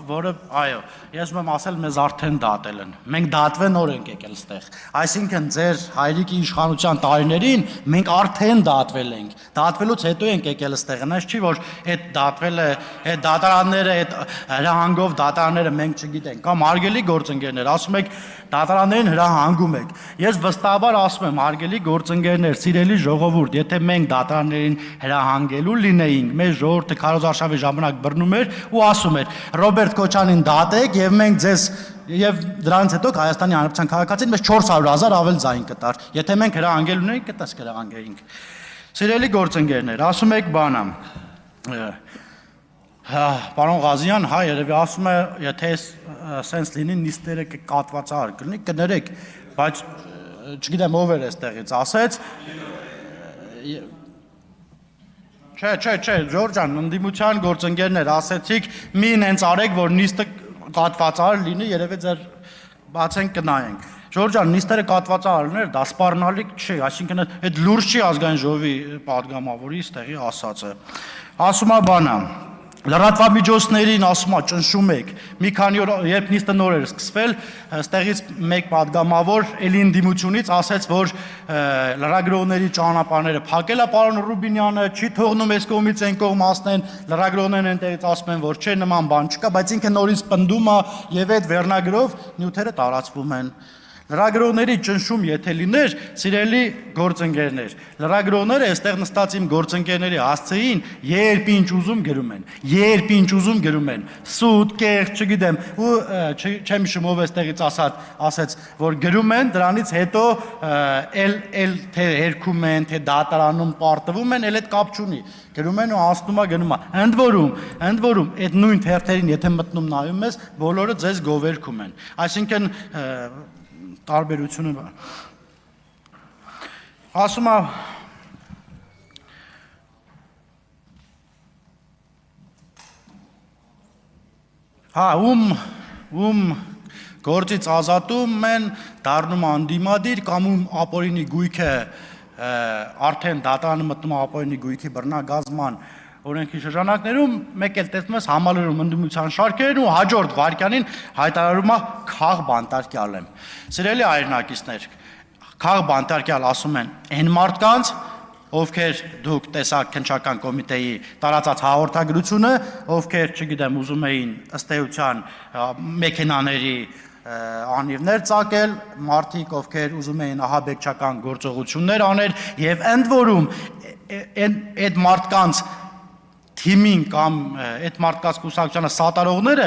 որը այո, ես ուզում եմ ասել, մեզ արդեն դատել են։ Մենք դատվեն օր ենք եկել այստեղ։ Այսինքն ձեր հայրիկի իշխանության տարիներին մենք արդեն դատվել ենք։ Դատվելուց հետո ենք եկել այստեղ։ Այնպես չի, որ այդ դատվել է, այդ դատարանները, այդ հրահանգով դատարանները մենք չգիտենք։ Կամ հարգելի գործընկերներ, ասում եք դատարաններին հրահանգում եք։ Ես վստահաբար ասում եմ, հարգելի գործընկերներ, սիրելի ժողովուրդ, եթե մենք դատարաններին հրահանգելու լինեինք, մեր ժողովուրդը քարոզարշավի ժամանակ բռնում էր ու ասում էր. Ռոբերտ Քոչանին դատեք եւ մենք ձեզ եւ դրանից հետո Հայաստանի Հանրապետության քաղաքացին մեզ 400,000 ավել ձայն կտար։ Եթե մենք հրահանգել ունեինք, կտես կհրահանգեինք։ Սիրելի գործընկերներ, ասում եք բանա։ Պարոն Ղազյան, հա, երևի ասում է, եթե սենց լինի նիստերը կկատվածահար կլինի, կներեք, բայց չգիտեմ ով էր այստեղից ասեց։ Չէ, Ժորժան, ընդդիմության գործընկերներ ասեցիք, մի նենց արեք, որ նիստը կատվածահար լինի, երևի ձեր բացենք կնայենք։ Ժորժան, նիստերը կատվածահարներ, դա սպառնալիք չի, այսինքն այդ լուրջ չի ազգային ժողովի պատգամավորի ստեղի ասածը։ Ասում է բանա, լրատվամիջոցներին ասում է ճնշում եք, մի քանի օր երբ նիստը նոր էր սկսվել, ստեղից մեկ պատգամավոր էլի ընդդիմությունից ասեց, որ լրագրողների ճանապարհները փակել է պարոն Ռուբինյանը, չի թողնում այս կողմից այն կողմ ասնեն, լրագրողներն այնտեղից ասում են, որ չէ, նման բան չկա, բայց ինքը նորից պնդում է եւ այդ վերնագրով նյութերը տարածվում են։ Լրագրողների ճնշում եթե լիներ, սիրելի գործընկերներ, լրագրողները այստեղ նստած իմ գործընկերների հասցեին երբ ինչ ուզում գրում են, սուտ, կեղծ, չգիտեմ, ու չեմ հիշում ով այստեղից ասեց, որ գրում են, դրանից հետո էլ թե հերքում են, թե դատարանում պարտվում են, էլ այդ կապ չունի։ Գրում են ու անցնում է գնում է։ Ընդ որում, այդ նույն թերթերին եթե մտնում նայում ես, բոլորը ձեզ գովերքում են։ Այսինքն տարբերությունը ասում է հա ում գործից ազատում են դառնում անդիմադիր կամ ում ապօրինի գույքը արդեն դատարանը մտնում է ապօրինի գույքի բռնագազման օրենքի շրջանակներում մեկ էլ տեսնում ես համալրում ընդդիմության շարքերն ու հաջորդ վարքյանին հայտարարում է խաղ բանտարկյալ եմ։ Սիրելի հայրենակիցներ, խաղ բանտարկյալ ասում են այն մարդկանց, ովքեր դուք տեսակ քննչական կոմիտեի տարածած հաղորդագրությունը, ովքեր, չգիտեմ, ուզում էին ըստ էության մեքենաների անիրներ ծակել, մարդիկ, ովքեր ուզում էին ահաբեկչական գործողություններ անել եւ ընդ որում այդ մարդկանց թիմին կամ այդ մարդկանց կուսակցությանը սատարողները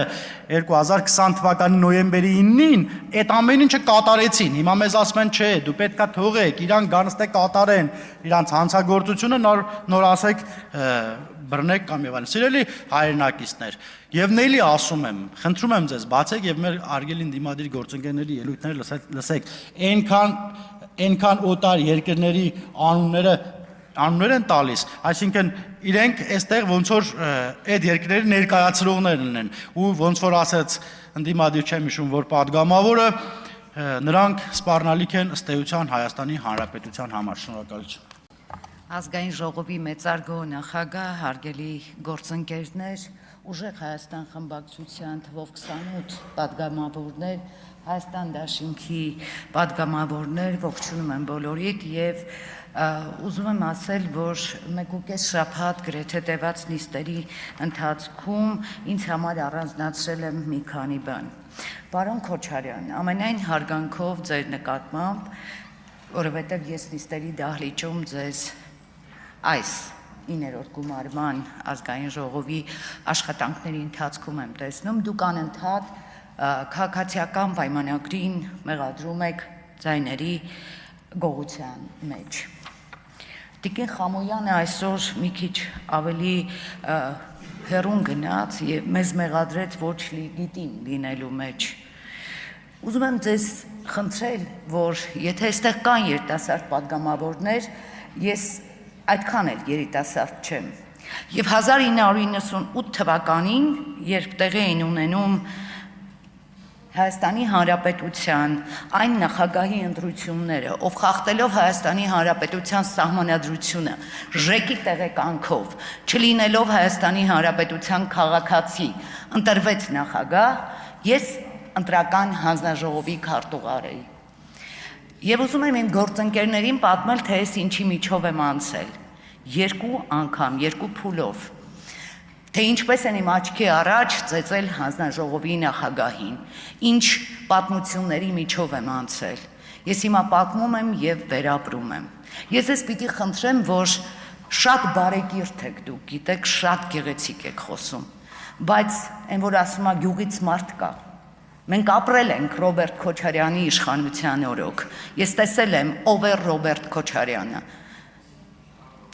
2020 թվականի նոյեմբերի 9-ին այդ ամեն ինչը կատարեցին։ Հիմա մեզ ասում են, չէ, դու պետքա թողեք, իրանք գանստե կատարեն, իրանց հանցագործությունը նոր ասեք բռնեք կամ եւ այլն։ Սիրելի հայրենակիցներ, եւ նելի ասում եմ, խնդրում եմ ձեզ, բացեք եւ մեր արգելի դիմադիր գործընկերների ելույթները լսեք, այնքան օտար երկրների անուններ են տալիս, այսինքն իրենք այստեղ ոնց որ այդ երկրների ներկայացրողներն են ու ոնց որ ասեց ընդդիմադիր չեմ հիշում որ պատգամավորը նրանք սպառնալիք են ըստ էության Հայաստանի Հանրապետության համար։ Շնորհակալություն։ Ազգային ժողովի մեծարգո նախագահ, հարգելի գործընկերներ, Ուժեղ Հայաստան խմբակցության թվով 28 պատգամավորներ, Հայաստան դաշինքի պատգամավորներ, ողջունում եմ բոլորիդ եւ ուզում եմ ասել, որ 1.5 շաբաթ գրեթե տևած նիստերի ընթացքում ինձ համար առանձնացրել եմ մի քանի բան։ Պարոն Քոչարյան, ամենայն հարգանքով ձեր նկատմամբ, որովհետև ես նիստերի դահլիճում ձեզ այս 9-րդ գումարման ազգային ժողովի աշխատանքների ընթացքում եմ տեսնում, դուք անընդհատ քաղաքացիական պայմանագրին մեղադրում եք ձայների գողության մեջ։ Տիկին Խամոյանը այսօր մի քիչ ավելի հեռուն գնաց եւ մեզ մեղադրեց ոչ լիգիտիմ լինելու մեջ։ Ուզում եմ ձեզ խնդրել, որ եթե այստեղ կան երիտասարդ պատգամավորներ, ես այդքան էլ երիտասարդ չեմ։ Եվ 1998 թվականին, երբ տեղի էին ունենում Հայաստանի Հանրապետության այն նախագահի ընտրությունները, ով խախտելով Հայաստանի Հանրապետության սահմանադրությունը, ժեկի տեղեկանքով, չլինելով Հայաստանի Հանրապետության քաղաքացի, ընտրվեց նախագահ, ես ընտրական հանձնաժողովի քարտուղար էի։ Եվ ուզում եմ իմ գործընկերներին պատմել, թե ես ինչի միջով եմ անցել։ 2 անգամ, 2 փուլով։ Թե ինչպես են իմ աչքի առաջ ծեծել հանձնաժողովի նախագահին, ինչ պատմությունների միջով եմ անցել։ Ես հիմա պատմում եմ եւ վերապրում եմ։ Ես ես պիտի խնդրեմ, որ շատ բարեկիրթ եք դուք, գիտեք, շատ գեղեցիկ եք խոսում, բայց այն որ ասում է գյուղից մարդ կա։ Մենք ապրել ենք Ռոբերտ Քոչարյանի իշխանության օրոք։ Ես տեսել եմ ով է Ռոբերտ Քոչարյանը։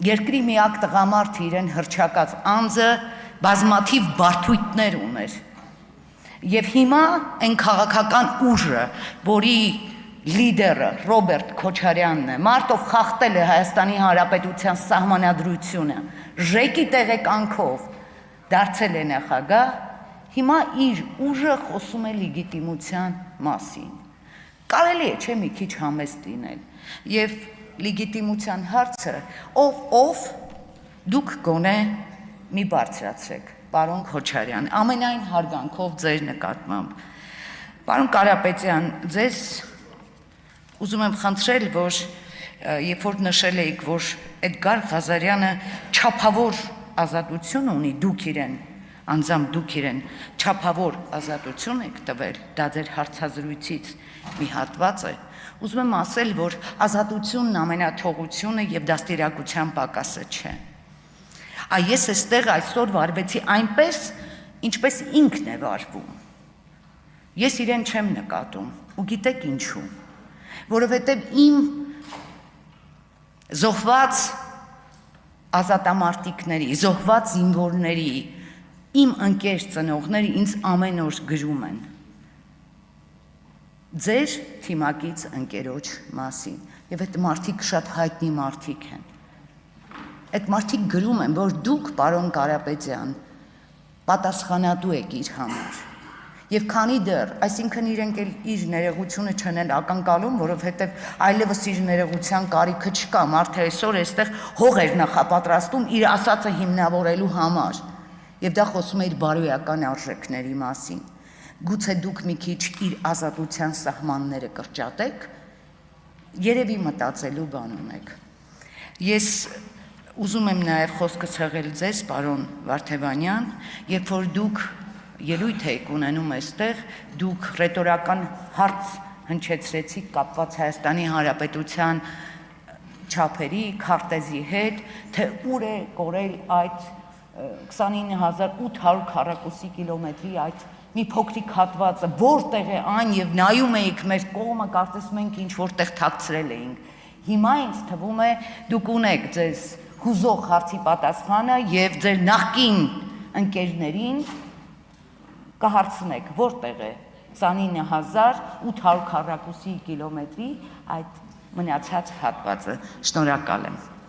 Երկրի միակ տղամարդը իրեն հռչակած անձը բազմաթիվ բարդույթներ ուներ։ Եվ հիմա այն քաղաքական ուժը, որի լիդերը Ռոբերտ Քոչարյանն է, մարդով խախտել է Հայաստանի Հանրապետության սահմանադրությունը, ժեկի տեղեկանքով դարձել է նախագահ, հիմա իր ուժը խոսում է լեգիտիմության մասին։ Կարելի է չէ մի քիչ համեստ լինել։ Եվ լեգիտիմության հարցը ով դուք գոնե մի բարձրացրեք, պարոն Քոչարյան, ամենայն հարգանքով ձեր նկատմամբ։ Պարոն Կարապետյան, ձեզ ուզում եմ խնդրել, որ երբ որ նշել էիք, որ Էդգար Ղազարյանը չափավոր ազատություն ունի, դուք իրեն, անձամբ դուք իրեն չափավոր ազատություն եք տվել, դա ձեր հարցազրույցից մի հատված է, ուզում եմ ասել, որ ազատությունն ամենաթողությունը եւ դաստիարակության պակասը չէ։ Ես էստեղ այսօր վարվեցի այնպես, ինչպես ինքն է վարվում։ Ես իրեն չեմ նկատում, ու գիտեք ինչու, որովհետև իմ զոհված ազատամարտիկների, զոհված զինվորների, իմ ընկեր ծնողները ինձ ամեն օր գրում են ձեր թիմակից ընկերոջ մասին, եւ այդ մարդիկ շատ հայտնի մարդիկ են։ Այդ մարդիկ գրում են, որ դուք, պարոն Կարապետյան, պատասխանատու եք իր համար։ Եվ քանի դեռ, այսինքն իրենք իր ներողությունը չեն ակնկալում, որովհետև այլևս իր ներողության կարիքը չկա, մարդը այսօր այստեղ հող էր նախապատրաստում իր ասածը հիմնավորելու համար։ Եվ դա խոսում է իր բարոյական արժեքների մասին։ Գուցե դուք մի քիչ իր ազատության սահմանները կրճատեք, երևի մտածելու բան ունեք։ Ես ուզում եմ նաև խոսքս հղել ձեզ, պարոն Վարդևանյան, երբ որ դուք ելույթ եք ունենում այստեղ, դուք ռետորական հարց հնչեցրեցիք կապված Հայաստանի Հանրապետության չափերի, քարտեզի հետ, թե ուր է կորել այդ 29800 քառակուսի կիլոմետրի այդ մի փոքրիկ հատվածը, որտեղ է այն եւ նայում էիք մեր կողմը, կարծես մենք ինչ որտեղ թաքցրել էինք։ Հիմա ինձ թվում է դուք ունեք ձեզ հուզող հարցի պատասխանը եւ ձեր նախկին ընկերներին կհարցնեք, որտեղ է 29800 քառակուսի կիլոմետրի այդ մնացած հատվածը։ Շնորհակալ եմ։